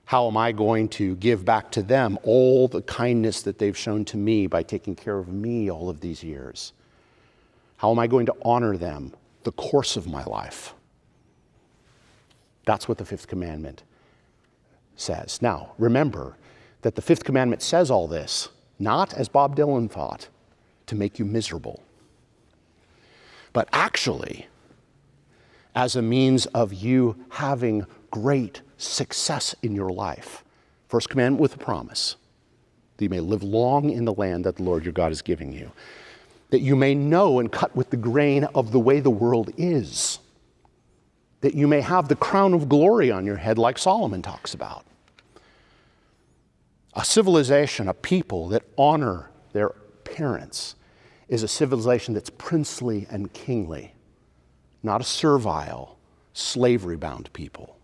How am I going to give back to them all the kindness that they've shown to me by taking care of me all of these years? How am I going to honor them the course of my life? That's what the fifth commandment says. Now, remember that the fifth commandment says all this, not, as Bob Dylan thought, to make you miserable, but actually as a means of you having great success in your life. First commandment with a promise, that you may live long in the land that the Lord your God is giving you, that you may know and cut with the grain of the way the world is, that you may have the crown of glory on your head like Solomon talks about. A civilization, a people that honor their parents is a civilization that's princely and kingly, not a servile, slavery-bound people.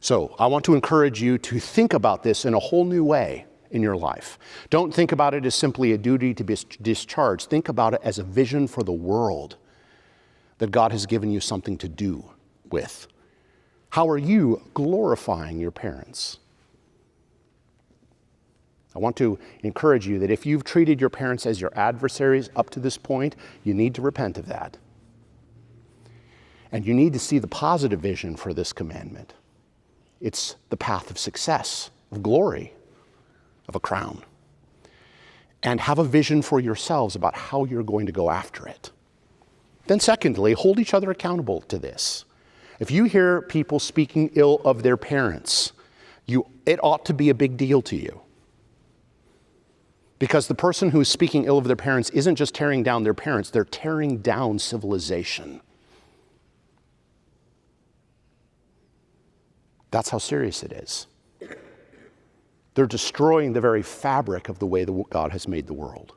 So I want to encourage you to think about this in a whole new way in your life. Don't think about it as simply a duty to be discharged. Think about it as a vision for the world that God has given you something to do with. How are you glorifying your parents? I want to encourage you that if you've treated your parents as your adversaries up to this point, you need to repent of that. And you need to see the positive vision for this commandment. It's the path of success, of glory, of a crown. And have a vision for yourselves about how you're going to go after it. Then secondly, hold each other accountable to this. If you hear people speaking ill of their parents, it ought to be a big deal to you. Because the person who is speaking ill of their parents isn't just tearing down their parents, they're tearing down civilization. That's how serious it is. They're destroying the very fabric of the way that God has made the world.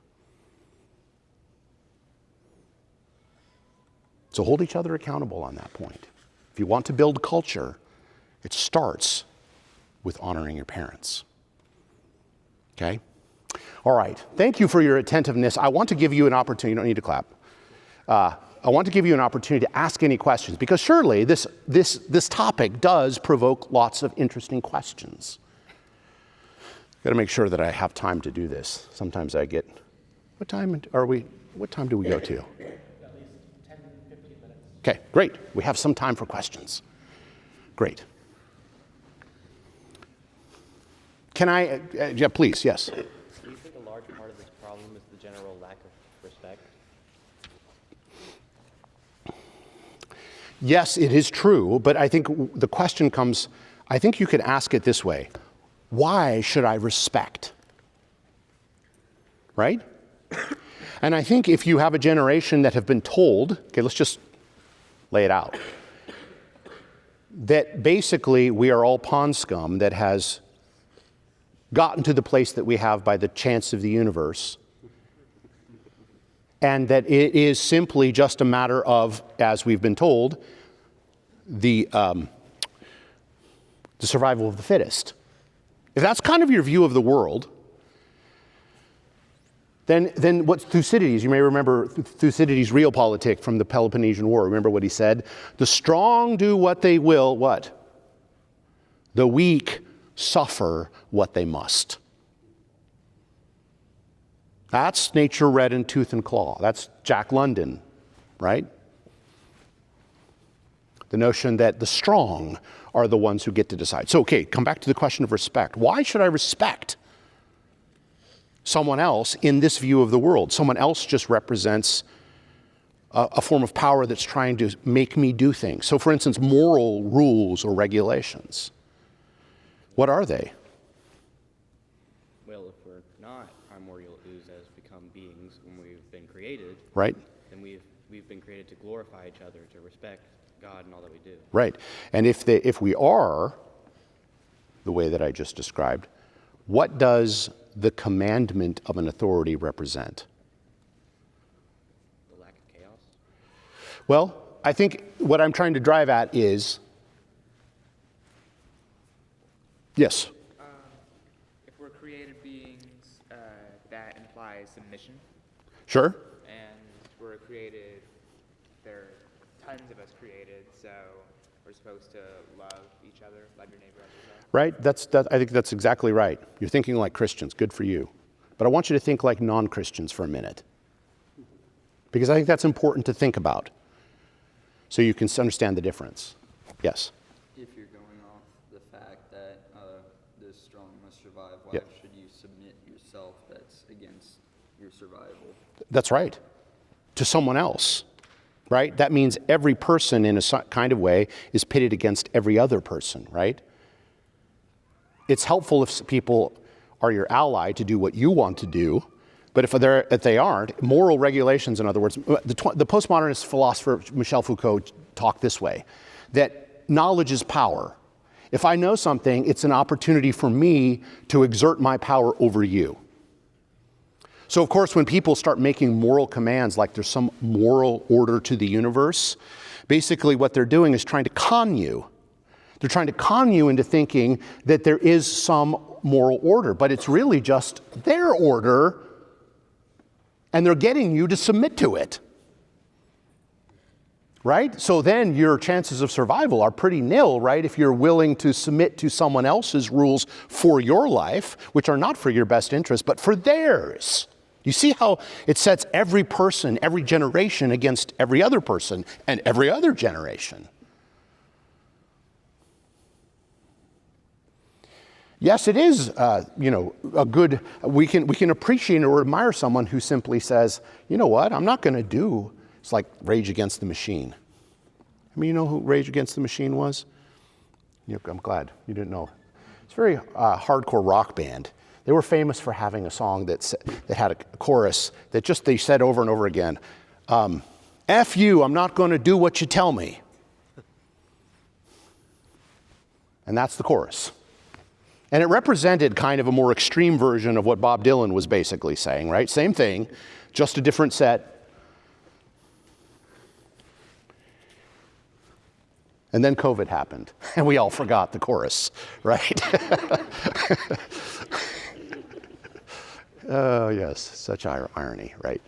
So hold each other accountable on that point. If you want to build culture, it starts with honoring your parents. Okay? All right. Thank you for your attentiveness. I want to give you an opportunity. You don't need to clap. I want to give you an opportunity to ask any questions, because surely this topic does provoke lots of interesting questions. Got to make sure that I have time to do this. Sometimes I get, what time do we go to? At least 10, 15 minutes. Okay, great. We have some time for questions. Great. Can I, yeah, please, yes. Do you think a large part of this problem is the general lack of respect? Yes, it is true, but I think the question comes, I think you could ask it this way. Why should I respect? Right? And I think if you have a generation that have been told, okay, let's just lay it out, that basically we are all pond scum that has gotten to the place that we have by the chance of the universe, and that it is simply just a matter of, as we've been told, the survival of the fittest. If that's kind of your view of the world, Then what's Thucydides? You may remember Thucydides' realpolitik from the Peloponnesian War. Remember what he said? The strong do what they will, what? The weak suffer what they must. That's nature red in tooth and claw. That's Jack London, right? The notion that the strong are the ones who get to decide. So, okay, come back to the question of respect. Why should I respect someone else in this view of the world? Someone else just represents a form of power that's trying to make me do things. So, for instance, moral rules or regulations. What are they? Well, if we're not primordial ooze as become beings when we've been created, Right? then we've been created to glorify each other, to respect God and all that we do. Right. And if we are the way that I just described, what does the commandment of an authority represent? The lack of chaos. Well, I think what I'm trying to drive at is, yes. If we're created beings, that implies submission. Sure. And we're created, there are tons of us created, so we're supposed to love each other, love your neighbor as yourself. Right? I think that's exactly right. You're thinking like Christians. Good for you. But I want you to think like non-Christians for a minute. Because I think that's important to think about so you can understand the difference. Yes? If you're going off the fact that the strong must survive, why Yep. should you submit yourself that's against your survival? That's right. To someone else. Right? That means every person in a kind of way is pitted against every other person, right? It's helpful if people are your ally to do what you want to do, but if they aren't, moral regulations, in other words, the postmodernist philosopher Michel Foucault talked this way, that knowledge is power. If I know something, it's an opportunity for me to exert my power over you. So, of course, when people start making moral commands like there's some moral order to the universe, basically what they're doing is trying to con you. They're trying to con you into thinking that there is some moral order, but it's really just their order, and they're getting you to submit to it. Right? So then your chances of survival are pretty nil, right? If you're willing to submit to someone else's rules for your life, which are not for your best interest, but for theirs. You see how it sets every person, every generation against every other person and every other generation. Yes, it is, a good, we can appreciate or admire someone who simply says, you know what, I'm not going to do, it's like Rage Against the Machine. I mean, you know who Rage Against the Machine was? I'm glad you didn't know. It's a very hardcore rock band. They were famous for having a song that had a chorus that just they said over and over again, F you, I'm not going to do what you tell me. And that's the chorus. And it represented kind of a more extreme version of what Bob Dylan was basically saying, right? Same thing, just a different set. And then COVID happened, and we all forgot the chorus, right? Oh, yes, such irony, right?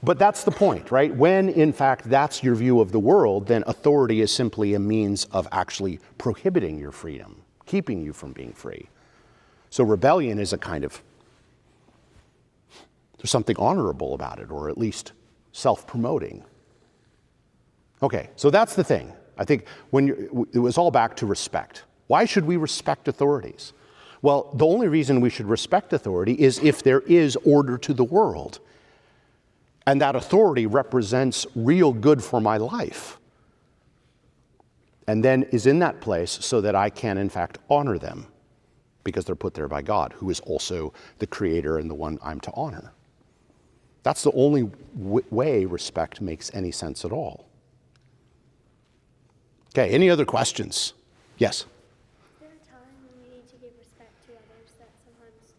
But that's the point, right? When, in fact, that's your view of the world, then authority is simply a means of actually prohibiting your freedom, keeping you from being free. So rebellion is a kind of, there's something honorable about it, or at least self-promoting. Okay, so that's the thing. I think it was all back to respect. Why should we respect authorities? Well, the only reason we should respect authority is if there is order to the world. And that authority represents real good for my life. And then is in that place so that I can, in fact, honor them because they're put there by God, who is also the creator and the one I'm to honor. That's the only way respect makes any sense at all. Okay, any other questions? Yes? Is there a time when we need to give respect to others that sometimes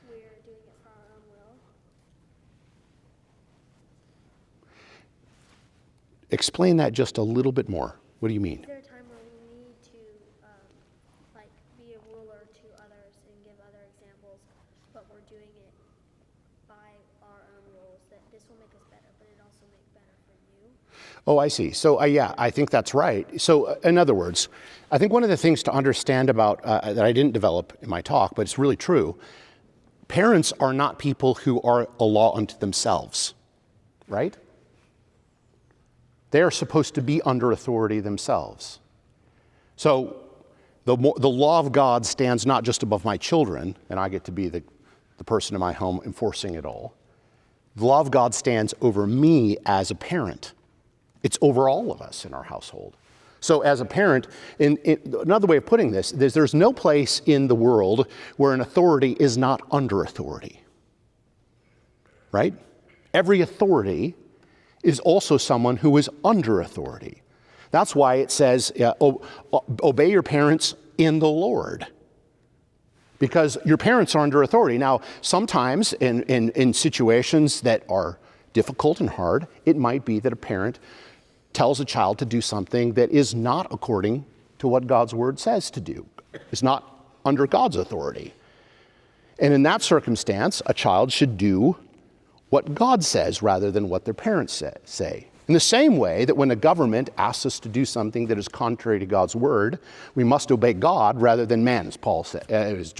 we're doing it for our own will? Explain that just a little bit more. What do you mean? Is there a time where we need to be a ruler to others and give other examples, but we're doing it Oh, I see. So, yeah, I think that's right. So, in other words, I think one of the things to understand about that I didn't develop in my talk, but it's really true, parents are not people who are a law unto themselves, right? They are supposed to be under authority themselves. So, the law of God stands not just above my children, and I get to be the person in my home enforcing it all. The law of God stands over me as a parent. It's over all of us in our household. So as a parent, another way of putting this, there's no place in the world where an authority is not under authority, right? Every authority is also someone who is under authority. That's why it says, obey your parents in the Lord, because your parents are under authority. Now, sometimes in situations that are difficult and hard, it might be that a parent tells a child to do something that is not according to what God's word says to do. It's not under God's authority. And in that circumstance, a child should do what God says rather than what their parents say. In the same way that when a government asks us to do something that is contrary to God's word, we must obey God rather than man, as Paul said, as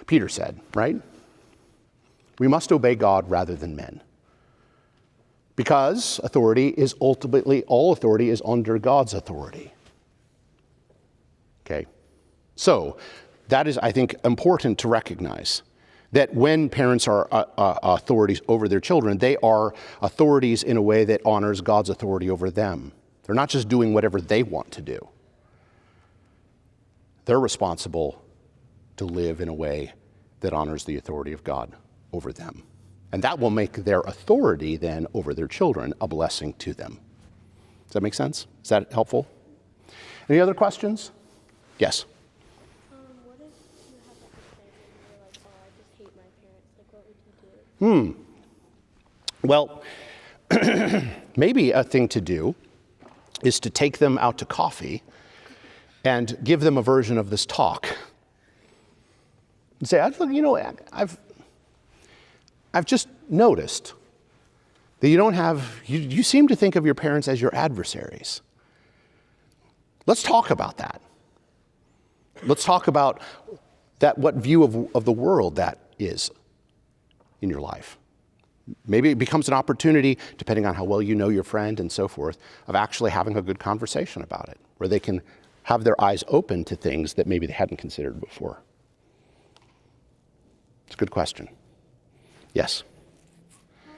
Peter said, right? We must obey God rather than men. Because authority is ultimately, all authority is under God's authority. Okay? So, that is, I think, important to recognize. That when parents are authorities over their children, they are authorities in a way that honors God's authority over them. They're not just doing whatever they want to do. They're responsible to live in a way that honors the authority of God over them. And that will make their authority then over their children a blessing to them. Does that make sense? Is that helpful? Any other questions? Yes. What if you have like a family and you're like, oh, I just hate my parents? Like, what would you do? Well, maybe a thing to do is to take them out to coffee and give them a version of this talk. And say, I've just noticed that you seem to think of your parents as your adversaries. Let's talk about that. Let's talk about that, what view of the world that is in your life. Maybe it becomes an opportunity, depending on how well you know your friend and so forth, of actually having a good conversation about it, where they can have their eyes open to things that maybe they hadn't considered before. It's a good question. Yes? So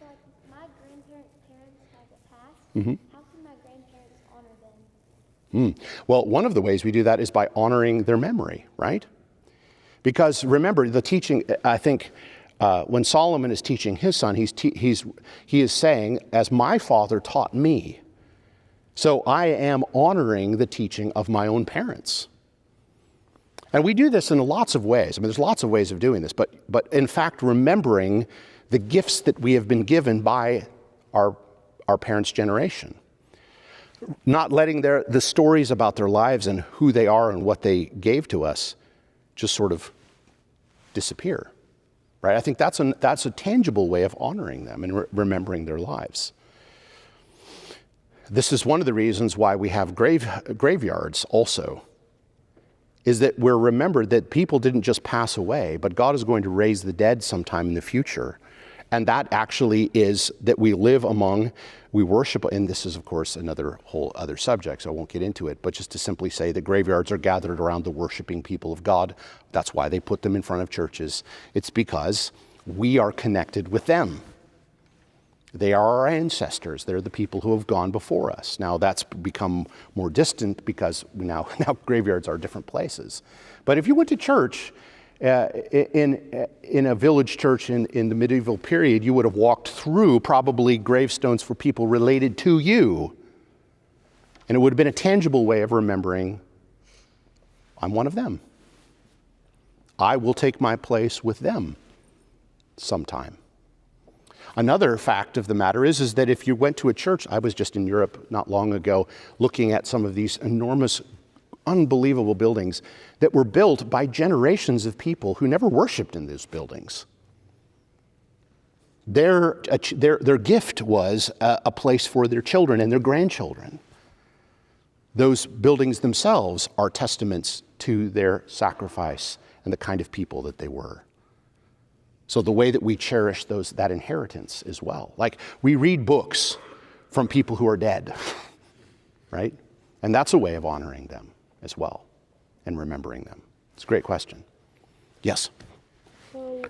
like my grandparents' parents have passed. Mm-hmm. How can my grandparents honor them? Well, one of the ways we do that is by honoring their memory, right? Because remember, the teaching, I think, when Solomon is teaching his son, he is saying, as my father taught me, so I am honoring the teaching of my own parents. And we do this in lots of ways. I mean, there's lots of ways of doing this, but in fact, remembering the gifts that we have been given by our parents' generation. Not letting the stories about their lives and who they are and what they gave to us just sort of disappear, right? I think that's a tangible way of honoring them and remembering their lives. This is one of the reasons why we have graveyards also, is that we're remembered that people didn't just pass away, but God is going to raise the dead sometime in the future. And that actually is that we live among, we worship, and this is, of course, another whole other subject, so I won't get into it, but just to simply say that graveyards are gathered around the worshiping people of God. That's why they put them in front of churches. It's because we are connected with them. They are our ancestors. They're the people who have gone before us. Now, that's become more distant because now graveyards are different places. But if you went to church in a village church in the medieval period, you would have walked through probably gravestones for people related to you. And it would have been a tangible way of remembering, I'm one of them. I will take my place with them sometime. Another fact of the matter is that if you went to a church, I was just in Europe not long ago looking at some of these enormous, unbelievable buildings that were built by generations of people who never worshiped in those buildings. Their gift was a place for their children and their grandchildren. Those buildings themselves are testaments to their sacrifice and the kind of people that they were. So the way that we cherish that inheritance as well. Like, we read books from people who are dead, right? And that's a way of honoring them as well and remembering them. It's a great question. Yes? So,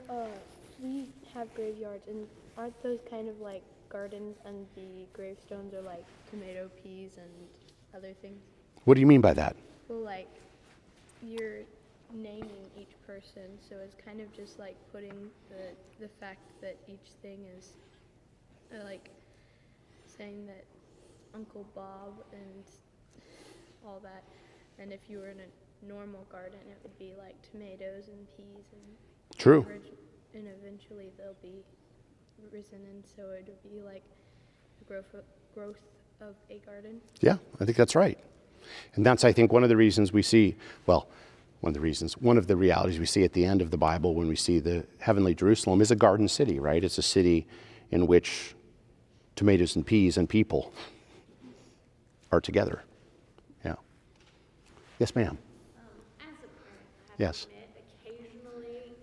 we have graveyards, and aren't those kind of like gardens, and the gravestones are like tomato, peas, and other things? What do you mean by that? Well, like, you're naming each person, so it's kind of just like putting the fact that each thing is like saying that Uncle Bob and all that. And if you were in a normal garden, it would be like tomatoes and peas and True. and eventually they'll be risen, and so it would be like the growth of a garden. Yeah, I think that's right. And that's, I think, one of the reasons we see, well, one of the realities we see at the end of the Bible when we see the heavenly Jerusalem is a garden city, right? It's a city in which tomatoes and peas and people are together. Yeah. Yes, ma'am. As a parent, I have Yes. to admit, occasionally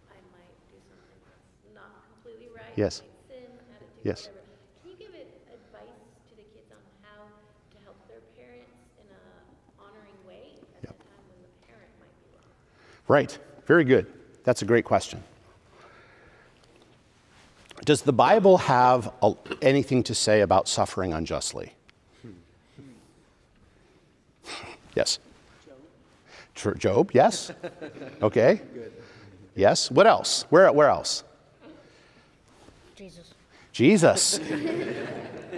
I might do something that's not completely right. Yes. I might sin, attitude, Yes. whatever. Can you give advice to the kids on how to help their parents in a honoring way at Yep. the time when the parent might be wrong? Right. Very good. That's a great question. Does the Bible have anything to say about suffering unjustly? Yes. Job, yes. Okay. Yes. What else? Where else? Jesus.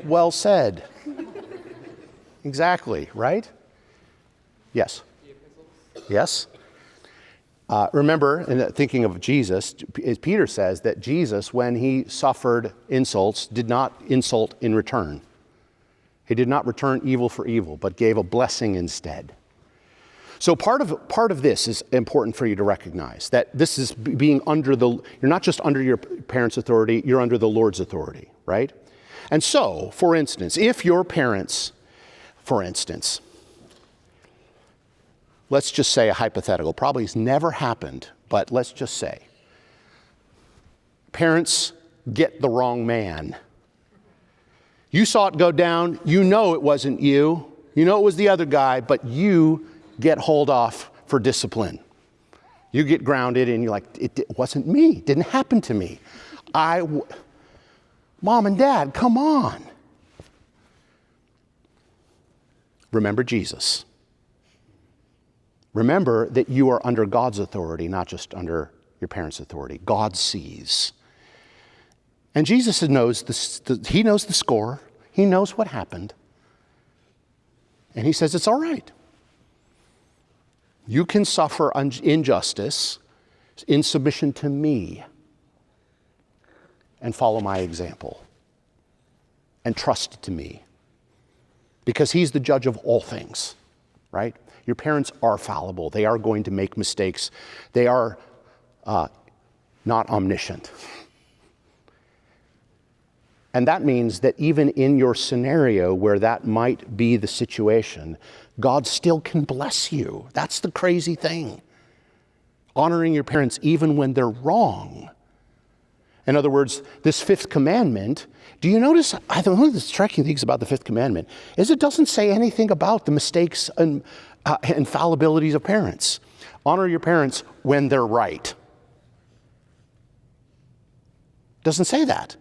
Well said. Exactly, right? Yes. Yes. Remember, in thinking of Jesus, Peter says that Jesus, when he suffered insults, did not insult in return. He did not return evil for evil, but gave a blessing instead. So part of this is important for you to recognize, that this is being you're not just under your parents' authority, you're under the Lord's authority, right? And so, for instance, if your parents, let's just say a hypothetical, probably has never happened, but let's just say, parents get the wrong man. You saw it go down, you know it wasn't you, you know it was the other guy, but you get hauled off for discipline. You get grounded and you're like, it wasn't me, it didn't happen to me. Mom and Dad, come on. Remember Jesus. Remember that you are under God's authority, not just under your parents' authority. God sees. And Jesus knows he knows the score. He knows what happened. And he says, it's all right. You can suffer injustice in submission to me and follow my example and trust to me, because he's the judge of all things, right? Your parents are fallible. They are going to make mistakes. They are not omniscient. And that means that even in your scenario where that might be the situation, God still can bless you. That's the crazy thing. Honoring your parents even when they're wrong. In other words, this fifth commandment, do you notice, I think one of the striking things about the fifth commandment is it doesn't say anything about the mistakes and infallibilities of parents. Honor your parents when they're right. Doesn't say that.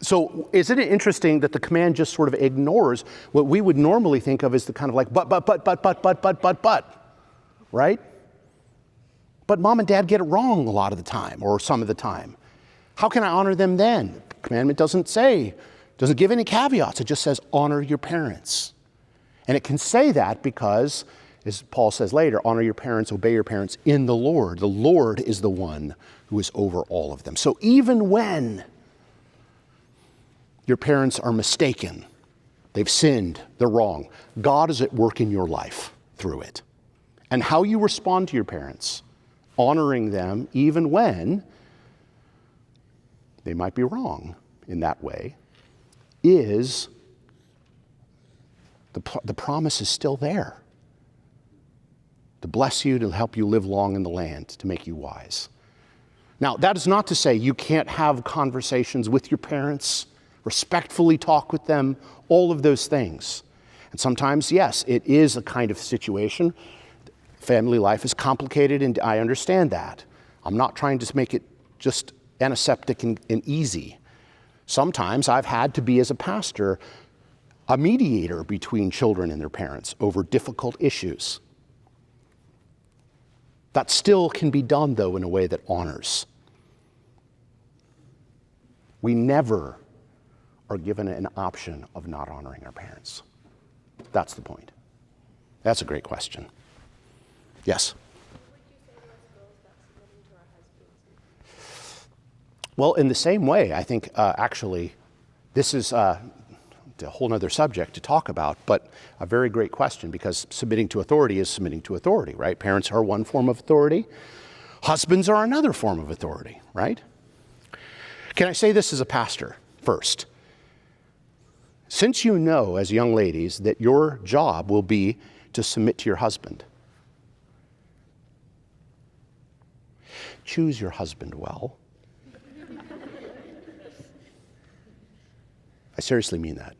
So isn't it interesting that the command just sort of ignores what we would normally think of as the kind of like, but, right? But mom and dad get it wrong a lot of the time, or some of the time. How can I honor them then? The commandment doesn't give any caveats. It just says, honor your parents. And it can say that because, as Paul says later, honor your parents, obey your parents in the Lord. The Lord is the one who is over all of them. So even when your parents are mistaken, they've sinned, they're wrong, God is at work in your life through it. And how you respond to your parents, honoring them even when they might be wrong in that way, is the promise is still there. To bless you, to help you live long in the land, to make you wise. Now, that is not to say you can't have conversations with your parents, respectfully talk with them, all of those things. And sometimes, yes, it is a kind of situation. Family life is complicated, and I understand that. I'm not trying to make it just antiseptic and easy. Sometimes I've had to be, as a pastor, a mediator between children and their parents over difficult issues. That still can be done, though, in a way that honors. We never are given an option of not honoring our parents. That's the point. That's a great question. Yes? Well, in the same way, I think actually this is a whole other subject to talk about, but a very great question, because submitting to authority is submitting to authority, right? Parents are one form of authority. Husbands are another form of authority, right? Can I say this as a pastor first? Since you know, as young ladies, that your job will be to submit to your husband, choose your husband well. I seriously mean that.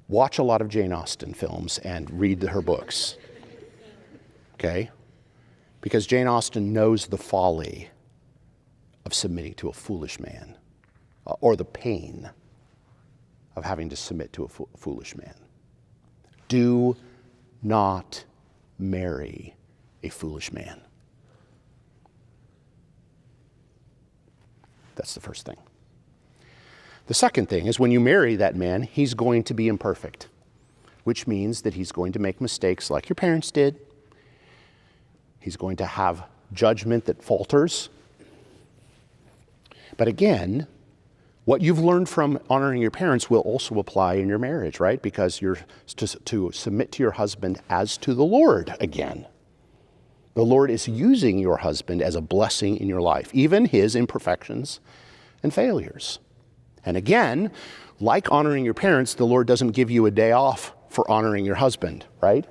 Watch a lot of Jane Austen films and read her books, okay? Because Jane Austen knows the folly of submitting to a foolish man, or the pain of having to submit to a foolish man. Do not marry a foolish man. That's the first thing. The second thing is, when you marry that man, he's going to be imperfect, which means that he's going to make mistakes like your parents did. He's going to have judgment that falters. But again, what you've learned from honoring your parents will also apply in your marriage, right? Because you're to submit to your husband as to the Lord again. The Lord is using your husband as a blessing in your life, even his imperfections and failures. And again, like honoring your parents, the Lord doesn't give you a day off for honoring your husband, right?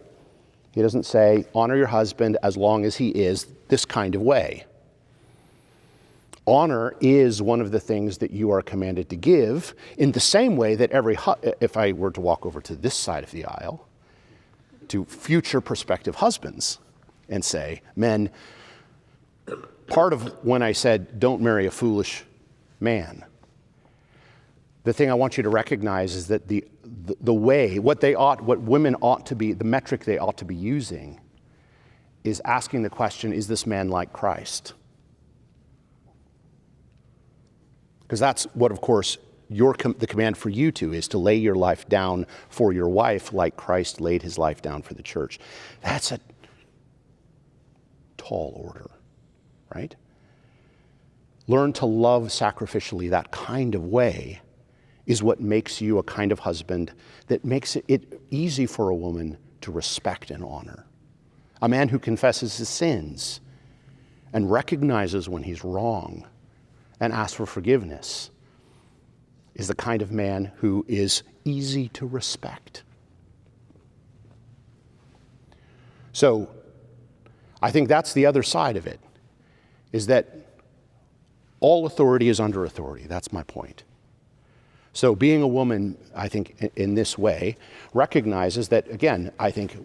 He doesn't say, honor your husband as long as he is this kind of way. Honor is one of the things that you are commanded to give, in the same way that if I were to walk over to this side of the aisle, to future prospective husbands, and say, men, part of when I said don't marry a foolish man, the thing I want you to recognize is that the way, what women ought to be, the metric they ought to be using is asking the question, is this man like Christ? Because that's what, of course, the command for you is to lay your life down for your wife like Christ laid his life down for the church. That's a tall order, right? Learn to love sacrificially that kind of way is what makes you a kind of husband that makes it easy for a woman to respect and honor. A man who confesses his sins and recognizes when he's wrong and asks for forgiveness is the kind of man who is easy to respect. So, I think that's the other side of it, is that all authority is under authority. That's my point. So being a woman, I think, in this way, recognizes that, again, I think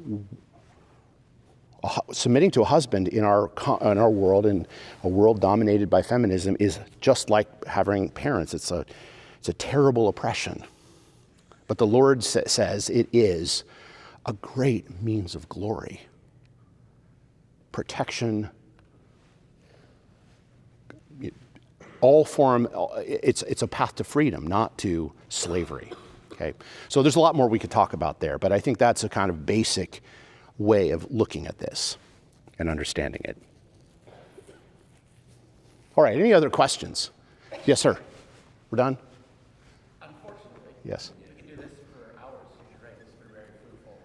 submitting to a husband in our world, in a world dominated by feminism, is just like having parents. It's a terrible oppression. But the Lord says it is a great means of glory, protection, it's a path to freedom, not to slavery. Okay, so there's a lot more we could talk about there, but I think that's a kind of basic way of looking at this and understanding it. All right, any other questions? Yes, sir. We're done? Unfortunately. Yes. You can do this for hours. You're right. This has been very fruitful.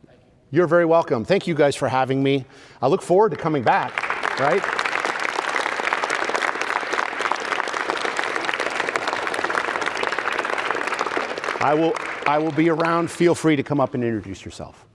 Thank you. You're very welcome. Thank you guys for having me. I look forward to coming back, right? I will be around. Feel free to come up and introduce yourself.